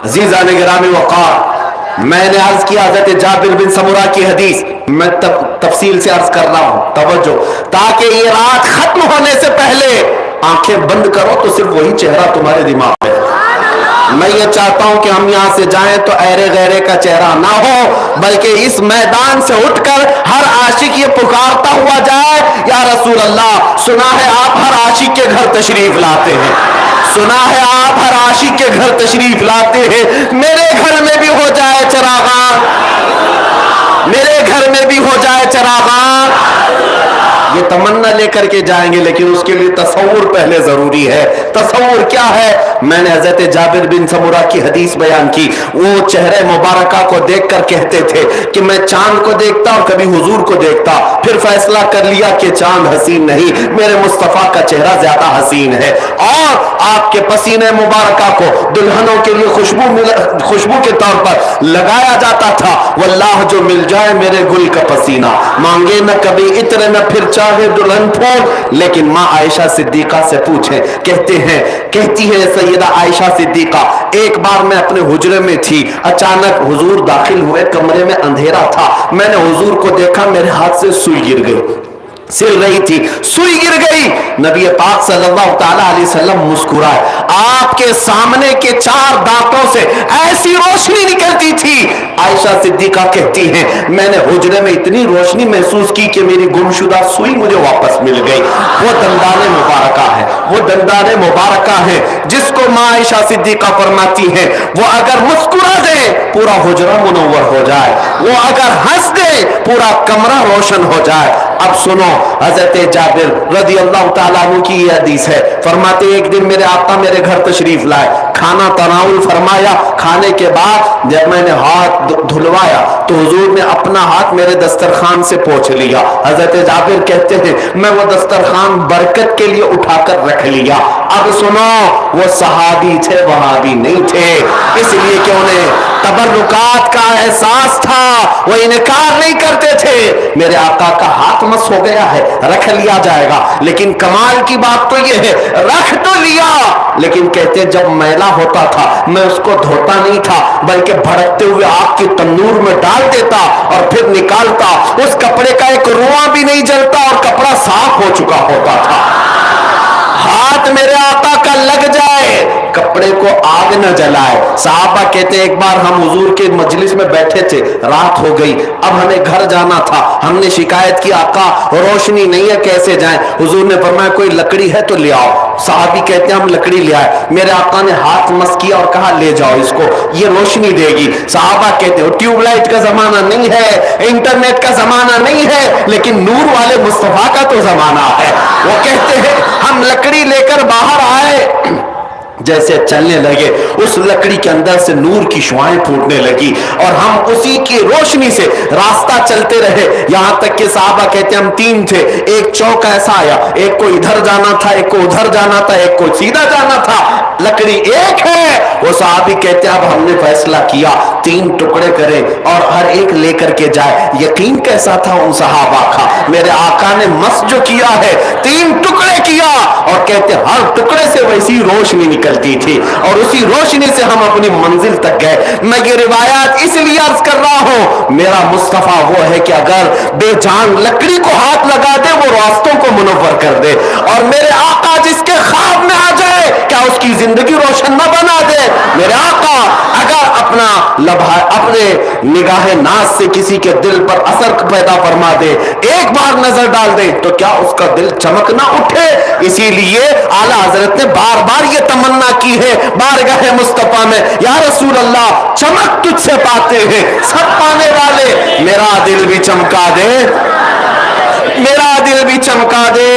عزیزان گرامی وقار، میں نے عرض کیا حضرت جابر بن سمرہ کی حدیث، میں تفصیل سے عرض کر رہا ہوں، توجہ، تاکہ یہ رات ختم ہونے سے پہلے آنکھیں بند کرو تو صرف وہی چہرہ تمہارے دماغ میں۔ میں یہ چاہتا ہوں کہ ہم یہاں سے جائیں تو ایرے غیرے کا چہرہ نہ ہو، بلکہ اس میدان سے اٹھ کر ہر عاشق یہ پکارتا ہوا جائے، یا رسول اللہ، سنا ہے آپ ہر عاشق کے گھر تشریف لاتے ہیں، سنا ہے آپ ہر عاشق کے گھر تشریف لاتے ہیں، میرے گھر میں بھی ہو جائے چراغاں، میرے گھر میں بھی ہو جائے چراغاں۔ یہ تمنا لے کر کے جائیں گے لیکن اس کے لیے تصور پہلے ضروری ہے۔ تصور کیا ہے؟ میں نے حضرت جابر بن سمرہ کی حدیث بیان کی، وہ چہرے مبارکہ کو دیکھ کر کہتے تھے کہ میں چاند کو دیکھتا اور کبھی حضور کو دیکھتا، پھر فیصلہ کر لیا کہ چاند حسین نہیں، میرے مصطفیٰ کا چہرہ زیادہ حسین ہے، اور آپ کے پسینے مبارکہ کو دلہنوں کے لیے خوشبو کے طور پر لگایا جاتا تھا۔ واللہ جو مل جائے میرے گل کا پسینہ، مانگے نہ کبھی عطر نہ پھر چاہے دلہن پھول۔ لیکن ماں عائشہ صدیقہ سے پوچھیں، کہتی ہے سیدہ عائشہ صدیقہ، ایک بار میں اپنے حجرے میں تھی، اچانک حضور داخل ہوئے، کمرے میں اندھیرا تھا، میں نے حضور کو دیکھا، میرے ہاتھ سے سوئی گر گئی، سل رہی تھی، سوئی گر گئی، نبی پاک صلی اللہ تعالی علیہ وسلم مسکرائے، آپ کے سامنے کے 4 دانتوں سے ایسی روشنی نکلتی تھی۔ عائشہ صدیقہ کہتی ہیں میں نے حجرے میں اتنی روشنی محسوس کی کہ میری گمشدہ سوئی مجھے واپس مل گئی۔ وہ دندان مبارکہ ہے، وہ دندان مبارکہ ہے جس کو ماں عائشہ صدیقہ فرماتی ہیں وہ اگر مسکرا دے پورا حجرہ منور ہو جائے، وہ اگر ہنس دے پورا کمرہ روشن ہو جائے۔ اب سنو، حضرت جابر رضی اللہ تعالیٰ عنہ کی یہ حدیث ہے، فرماتے ایک دن میرے آقا میرے گھر تشریف لائے، کھانا تناول فرمایا، کھانے کے بعد جب میں نے ہاتھ دھلوایا تو حضور نے اپنا ہاتھ میرے دسترخوان سے پوچھ لیا۔ حضرت جابر کہتے ہیں میں وہ دسترخوان برکت کے لیے اٹھا کر رکھ لیا۔ اب سنو، وہ صحابی تھے، وہابی نہیں تھے، اس لیے کہ انہیں تبرکات کا احساس تھا، وہ انکار نہیں کرتے تھے۔ میرے آقا کا ہاتھ مس ہو گیا ہے، رکھ لیا جائے گا، لیکن کمال کی بات تو یہ ہے رکھ تو لیا، لیکن کہتے جب میلا ہوتا تھا میں اس کو دھوتا نہیں تھا بلکہ بھڑکتے ہوئے آگ کی تنور میں ڈال دیتا اور پھر نکالتا، اس کپڑے کا ایک رواں بھی نہیں جلتا اور کپڑا صاف ہو چکا ہوتا تھا۔ ہاتھ میرے آقا کا لگ جائے، کپڑے کو آگ نہ جلائے۔ صحابہ کہتے ایک بار ہم حضور کے مجلس میں بیٹھے تھے، رات ہو گئی، اب ہمیں گھر جانا تھا، ہم نے شکایت کی آقا روشنی نہیں ہے کیسے جائیں؟ حضور نے فرمایا کوئی لکڑی ہے تو لے آؤ۔ صحابی کہتے ہیں ہم لکڑی لے آئے، میرے آقا نے ہاتھ مس کیا اور کہا لے جاؤ اس کو، یہ روشنی دے گی۔ صحابہ کہتے ہیں ٹیوب لائٹ کا زمانہ نہیں ہے، انٹرنیٹ کا زمانہ نہیں ہے، لیکن نور والے مصطفیٰ کا تو زمانہ ہے۔ وہ کہتے ہیں ہم لکڑی لے کر باہر آئے، جیسے چلنے لگے اس لکڑی کے اندر سے نور کی شعائیں پھوٹنے لگی اور ہم اسی کی روشنی سے راستہ چلتے رہے، یہاں تک کہ صحابہ کہتے ہیں ہم 3 تھے، ایک چوک ایسا آیا، ایک کو ادھر جانا تھا، ایک کو ادھر جانا تھا، ایک کو سیدھا جانا تھا، لکڑی ایک ہے۔ وہ صحابی کہتے ہیں اب ہم نے فیصلہ کیا 3 ٹکڑے کریں اور ہر ایک لے کر کے جائے۔ یقین کیسا تھا ان صحابہ کا، میرے آقا نے مس جو کیا ہے 3 ٹکڑے کیا اور کہتے ہر ٹکڑے سے ویسی روشنی نکلتی تھی اور اسی روشنی سے ہم اپنی منزل تک گئے۔ میں یہ روایات اس لیے عرض کر رہا ہوں، میرا مصطفیٰ وہ ہے کہ اگر بے جان لکڑی کو ہاتھ لگا دے وہ راستوں کو منور کر دے، اور میرے آقا جس کے خواب میں آ جائے کیا اس کی زندگی روشن نہ بنا دے؟ میرے آقا اگر اپنے نگاہ ناز سے کسی کے دل پر اثر پیدا فرما دے، ایک بار نظر ڈال دے تو کیا اس کا دل چمک نہ اٹھے؟ اسی لیے اعلیٰ حضرت نے بار بار یہ تمنا کی ہے بارگاہ مصطفیٰ میں، یا رسول اللہ چمک تجھ سے پاتے ہیں سب پانے والے، میرا دل بھی چمکا دے، میرا دل بھی چمکا دے۔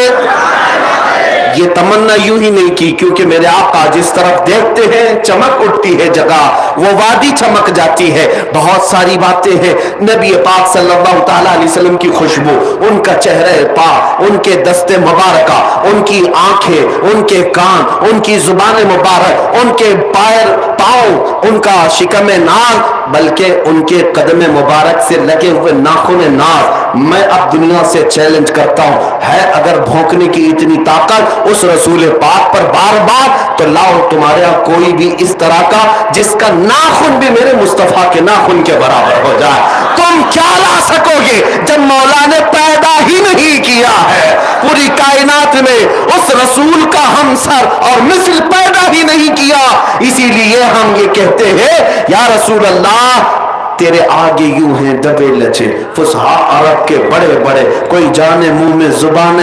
یہ تمنا یوں ہی نہیں کی کیونکہ میرے آقا جس طرف دیکھتے ہیں چمک اٹھتی ہے جگہ، وہ وادی چمک جاتی ہے۔ بہت ساری باتیں ہیں، نبی پاک صلی اللہ تعالیٰ علیہ وسلم کی خوشبو، ان کا چہرہ پاک، ان کے دست مبارکہ، ان کی آنکھیں، ان کے کان، ان کی زبان مبارک، ان کے پاؤں، ان کا شکم ناز، بلکہ ان کے قدم مبارک سے لگے ہوئے ناخن ناز۔ میں اب دنیا سے چیلنج کرتا ہوں، ہے اگر بھونکنے کی اتنی طاقت اس رسول پاک پر بار بار، تو لاؤ تمہارے یہاں کوئی بھی اس طرح کا جس کا ناخن بھی میرے مصطفیٰ کے ناخن کے برابر ہو جائے۔ تم کیا لا سکو گے جب مولا نے پیدا ہی نہیں کیا ہے؟ پوری کائنات میں اس رسول کا ہمسر اور مثل پیدا ہی نہیں کیا۔ اسی لیے ہم یہ کہتے ہیں یا رسول اللہ تیرے آگے یوں ہیں دبے لچے فصحا عرب کے بڑے بڑے، کوئی جانے منہ میں زبان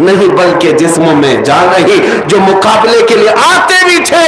نہیں بلکہ جسموں میں جان نہیں، جو مقابلے کے لیے آتے بھی تھے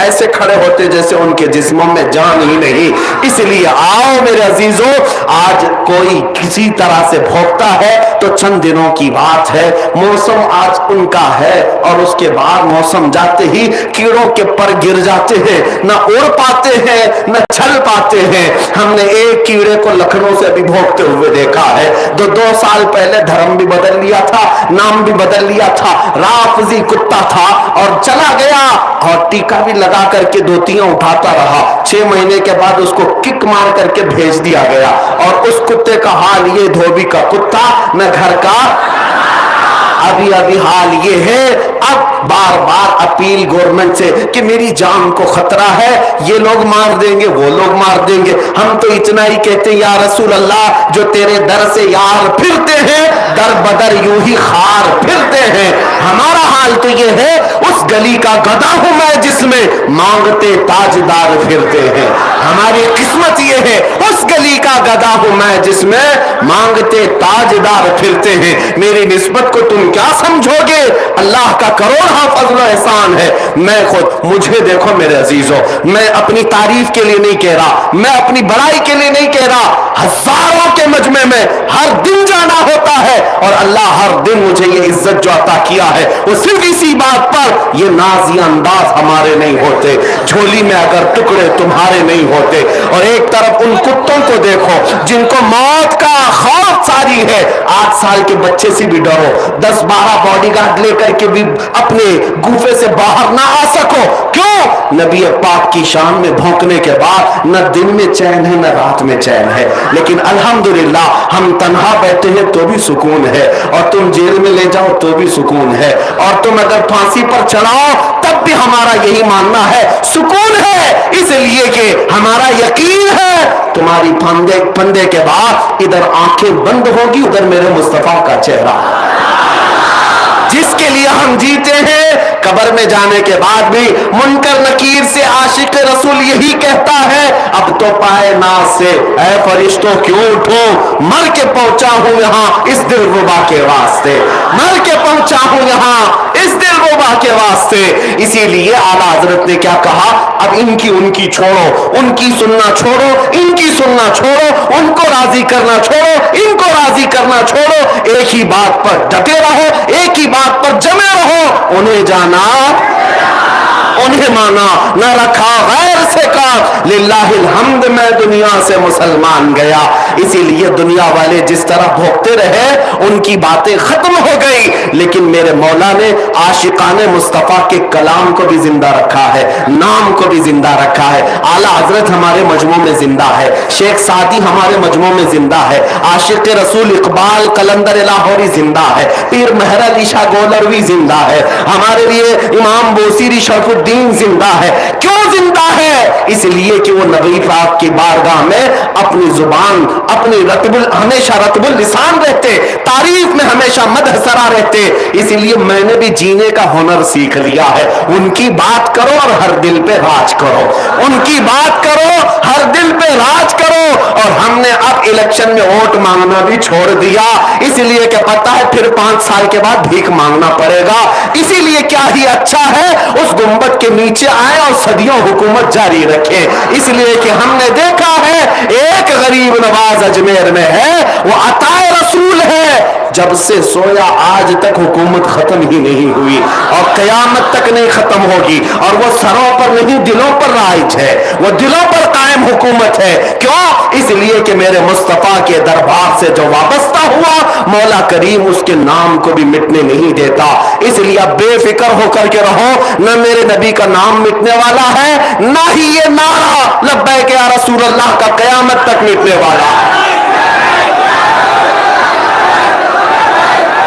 ایسے کھڑے ہوتے جیسے ان کے جسموں میں جان ہی نہیں۔ اس لیے آؤ میرے عزیزوں، آج کوئی کسی طرح سے بھوکتا ہے تو چند دنوں کی بات ہے، موسم آج ان کا ہے اور اس کے بعد موسم جاتے ہی کیڑوں کے پر گر جاتے ہیں، نہ اڑ پاتے ہیں نہ چل پاتے ہیں۔ ہم نے ایک کیڑے کو لکھنؤ سے بھی بھوکتے ہوئے دیکھا ہے، دو سال پہلے دھرم بھی بدل لیا تھا، نام بھی بدل لیا تھا، رافضی کتا تھا اور چلا گیا اور ٹیکا بھی لگا کر کے دھوتیاں اٹھاتا رہا، 6 مہینے کے بعد اس کو کک مار کر کے بھیج دیا گیا، اور اس کتے کا حال یہ دھوبی کا کتا نہ گھر کا، ابھی حال یہ ہے۔ اب بار بار اپیل گورنمنٹ سے کہ میری جان کو خطرہ ہے، یہ لوگ مار دیں گے وہ لوگ مار دیں گے، ہم تو اتنا ہی کہتے ہیں یا رسول اللہ جو تیرے در سے یار پھرتے ہیں در بدر یوں ہی خار پھرتے ہیں۔ ہمارا حال تو یہ ہے اس گلی کا گدھا ہوں میں جس میں مانگتے تاجدار پھرتے ہیں، ہماری قسمت یہ ہے اس گلی کا گدھا ہوں میں جس میں مانگتے تاجدار پھرتے ہیں۔ میری نسبت کو تم کیا سمجھو گے؟ اللہ کا کروڑا فضل و احسان ہے۔ میں خود، مجھے دیکھو میرے عزیزوں، میں اپنی تعریف کے لیے نہیں کہہ رہا، میں اپنی بڑائی کے لیے نہیں کہہ رہا، ہزاروں کے مجمع میں ہر دن جانا ہوتا ہے اور اللہ ہر دن مجھے یہ عزت جو عطا کیا ہے وہ صرف اسی بات پر یہ نازی انداز ہمارے نہیں ہوتے، جھولی میں اگر ٹکڑے تمہارے نہیں ہوتے۔ اور ایک طرف ان کتوں کو دیکھو جن کو موت کا خوف ساری ہے، 8 سال کے بچے سے بھی ڈرو، 10-12 باڈی گارڈ لے کر کے بھی اپنے گوفے سے باہر نہ آ سکو، کیوں؟ نبی پاک کی شان میں بھونکنے کے بعد نہ دن میں چین ہے نہ رات میں چین ہے، لیکن الحمدللہ ہم تنہا بیٹھے ہیں تو بھی سکون ہے، اور تم جیل میں لے جاؤ تو بھی سکون ہے، اور تم اگر پھانسی پر چڑھاؤ تب بھی ہمارا یہی ماننا ہے سکون ہے، اس لیے کہ ہمارا یقین ہے تمہاری پھندے کے بعد ادھر آنکھیں بند ہوگی ادھر میرے مصطفیٰ کا چہرہ، جس کے لیے ہم جیتے ہیں۔ قبر میں جانے کے بعد بھی منکر نکیر سے عاشق رسول یہی کہتا ہے اب تو پائے ناز سے اے فرشتوں کیوں اٹھو، مر کے پہنچا ہوں یہاں اس دلربا کے واسطے، مر کے پہنچا ہوں یہاں اس دلربا کے واسطے۔ اسی لیے اعلیٰ حضرت نے کیا کہا، اب ان کی چھوڑو، ان کی سننا چھوڑو، ان کی سننا چھوڑو، ان کو راضی کرنا چھوڑو، ان کو راضی کرنا چھوڑو، ایک ہی بات پر ڈٹے رہو، ایک ہی بات پر جمے رہو، انہیں جانا انہیں مانا نہ رکھا غیر سے کام، للہ الحمد میں دنیا سے مسلمان گیا۔ اسی لیے دنیا والے جس طرح بھوکتے رہے ان کی باتیں ختم ہو گئی، لیکن میرے مولا نے عاشقان مصطفیٰ کے کلام کو بھی زندہ رکھا ہے، نام کو بھی زندہ رکھا ہے۔ اعلیٰ حضرت ہمارے مجموع میں زندہ ہے، شیخ سعدی ہمارے مجموع میں زندہ ہے، عاشق رسول اقبال قلندر لاہوری زندہ ہے، پیر مہر علی شاہ گولروی زندہ ہے، ہمارے لیے امام بوسیری شرف الدین زندہ ہے۔ کیوں زندہ ہے؟ اس لیے کہ وہ نبی پاک کی بارگاہ میں اپنی زبان اپنی ہمیشہ رطب اللسان رہتے، تعریف میں ہمیشہ مدح سرا رہتے. اس لیے میں نے بھی جینے کا ہنر سیکھ لیا ہے. ان کی بات کرو اور ہر دل پہ راج کرو، ان کی بات کرو ہر دل پہ راج کرو. اور ہم نے اب الیکشن میں ووٹ مانگنا بھی چھوڑ دیا، اس لیے کہ پتہ ہے پھر 5 سال کے بعد بھیک مانگنا پڑے گا. اسی لیے کیا ہی اچھا ہے اس گنبد کے نیچے آئے اور صدیوں حکومت جاری رکھے. اس لیے کہ ہم نے دیکھا ہے ایک غریب نواز اجمیر میں ہے، وہ عطائے رسول ہے. جب سے سویا آج تک حکومت ختم ہی نہیں ہوئی اور قیامت تک نہیں ختم ہوگی. اور وہ سروں پر نہیں دلوں پر رائج ہے، وہ دلوں پر قائم حکومت ہے. کیوں؟ اس لیے کہ میرے مصطفیٰ کے دربار سے جو وابستہ ہوا مولا کریم اس کے نام کو بھی مٹنے نہیں دیتا. اس لیے اب بے فکر ہو کر کے رہو، نہ میرے نبی کا نام مٹنے والا ہے، نہ ہی یہ نعرہ لبیک یا رسول اللہ کا قیامت تک مٹنے والا ہے.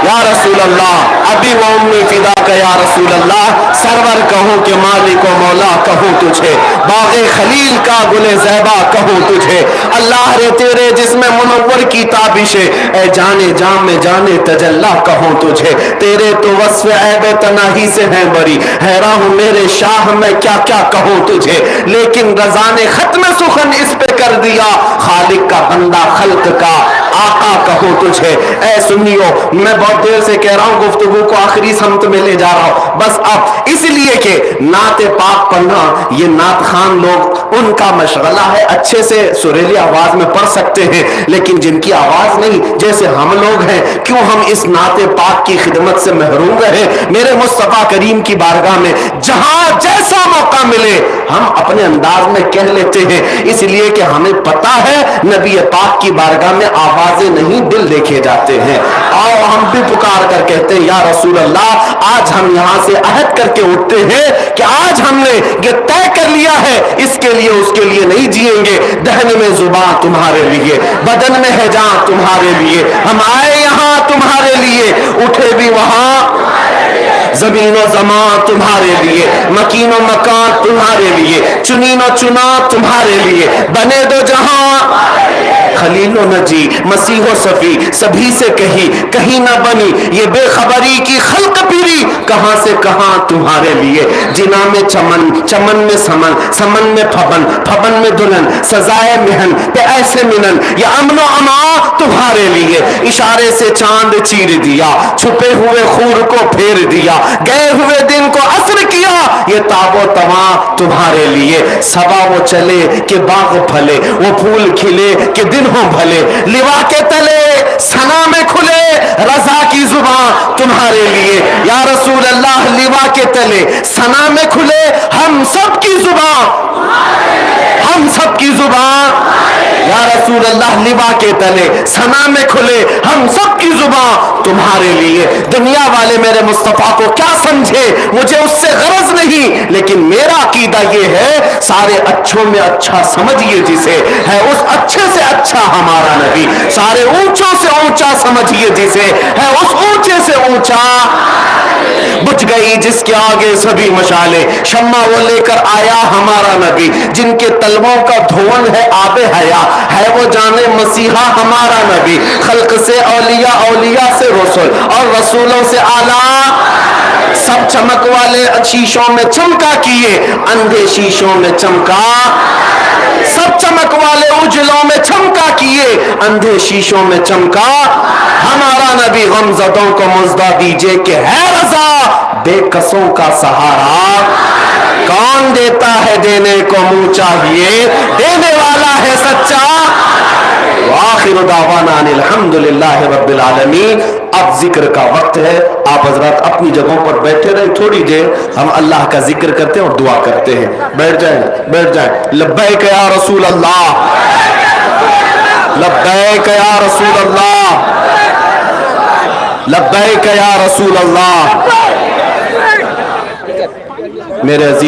یا رسول اللہ ابھی وہ امی فدا کا یا رسول اللہ، سرور کہوں کہ مالک و مولا کہوں تجھے، باغ خلیل کا گل زیبا کہوں تجھے. اللہ رے تیرے جسم منور کی تابشیں، اے جانے جام میں جانے تجلا کہوں تجھے. تیرے تو وصف عیب تناہی سے ہیں بری، حیران ہوں میرے شاہ میں کیا کیا کہوں تجھے. لیکن رضا نے ختم سخن اس پہ کر دیا، خالق کا بندہ خلق کا آقا کہوں تجھے. اے سنیو میں بہت دیر سے کہہ رہا ہوں، گفتگو کو آخری سمت میں لے جا رہا ہوں بس اب، اس لیے کہ نعت پاک پڑھنا یہ نعت خان لوگ ان کا مشغلہ ہے، اچھے سے سریلی آواز میں پڑھ سکتے ہیں، لیکن جن کی آواز نہیں جیسے ہم لوگ ہیں، کیوں ہم اس نعت پاک کی خدمت سے محروم رہے. میرے مصطفیٰ کریم کی بارگاہ میں جہاں جیسا موقع ملے ہم اپنے انداز میں کہہ لیتے ہیں، اس لیے کہ ہمیں پتا ہے نبی پاک کی بارگاہ میں آوازیں نہیں دل دیکھے جاتے ہیں. اور ہم بھی پکار کر کہتے ہیں یا رسول اللہ آج ہم یہاں سے عہد کر کے اٹھتے ہیں کہ آج ہم نے یہ طے کر لیا ہے اس کے لیے اس کے لیے نہیں جئیں گے. دہن میں زبان تمہارے لیے، بدن میں ہے جان تمہارے لیے، ہم آئے یہاں تمہارے لیے، اٹھے بھی وہاں، زمین و زمان تمہارے لیے، مکین و مکان تمہارے لیے، چنین و چنا تمہارے لیے، بنے دو جہاں خلیل و نجی مسیح و صفی سبھی سے کہیں نہ بنی یہ بے خبری کی خلق پیری، کہاں سے کہاں تمہارے لیے. جنا میں چمن، چمن میں سمن، سمن میں پھبن، پھبن میں دلہن، سزائے مہن پہ ایسے منن، یہ امن و امان تمہارے لیے. اشارے سے چاند چیر دیا، چھپے ہوئے خور کو پھیر دیا، گئے ہوئے دن کو عصر کیا، یہ تاب و تواں تمہارے لیے. صبا وہ چلے کہ باغ پھلے، وہ پھول کھلے کہ دن ہو بھلے، لوا کے تلے سنا میں کھلے، رضا کی زبان تمہارے لیے. یا رسول اللہ لوا کے تلے سنا میں کھلے، ہم سب کی زبان، ہم سب کی زبان. یا رسول اللہ لوا کے تلے سنا میں کھلے، ہم سب کی زبان تمہارے لیے. دنیا والے میرے مصطفیٰ کو کیا سمجھے مجھے اس سے غرض نہیں، لیکن میرا عقیدہ یہ ہے سارے اچھوں میں اچھا سمجھیے جسے ہے اس اچھے سے اچھا ہمارا نبی، سارے اونچوں سے اونچا سمجھیے جسے ہے اس اونچے سے اونچا. بجھ گئی جس کے آگے سبھی مشالے، شمع وہ لے کر آیا ہمارا نبی، جن کے تلووں کا دھون ہے آب حیا، ہے وہ جانے مسیحا ہمارا نبی. خلق سے اولیاء، اولیاء سے رسول اور رسولوں سے اعلیٰ، سب چمک والے شیشوں میں چمکا کیے، اندھے شیشوں میں چمکا، سب چمک والے اجلوں میں چمکا کیے، اندھے شیشوں میں چمکا. ہمارا نبی غمزدوں کو مزدہ دیجئے کہ ہے رضا بے کسوں کا سہارا. کون دیتا ہے دینے کو منہ چاہیے، دینے والا ہے سچا. وآخر دعوانا الحمدللہ رب العالمین. اب ذکر کا وقت ہے، آپ حضرات اپنی جگہوں پر بیٹھے رہیں، تھوڑی دیر ہم اللہ کا ذکر کرتے ہیں اور دعا کرتے ہیں. بیٹھ جائیں بیٹھ جائیں. لبیک یا رسول اللہ، لبیک یا رسول اللہ، لبیک یا رسول اللہ. میرے عزیز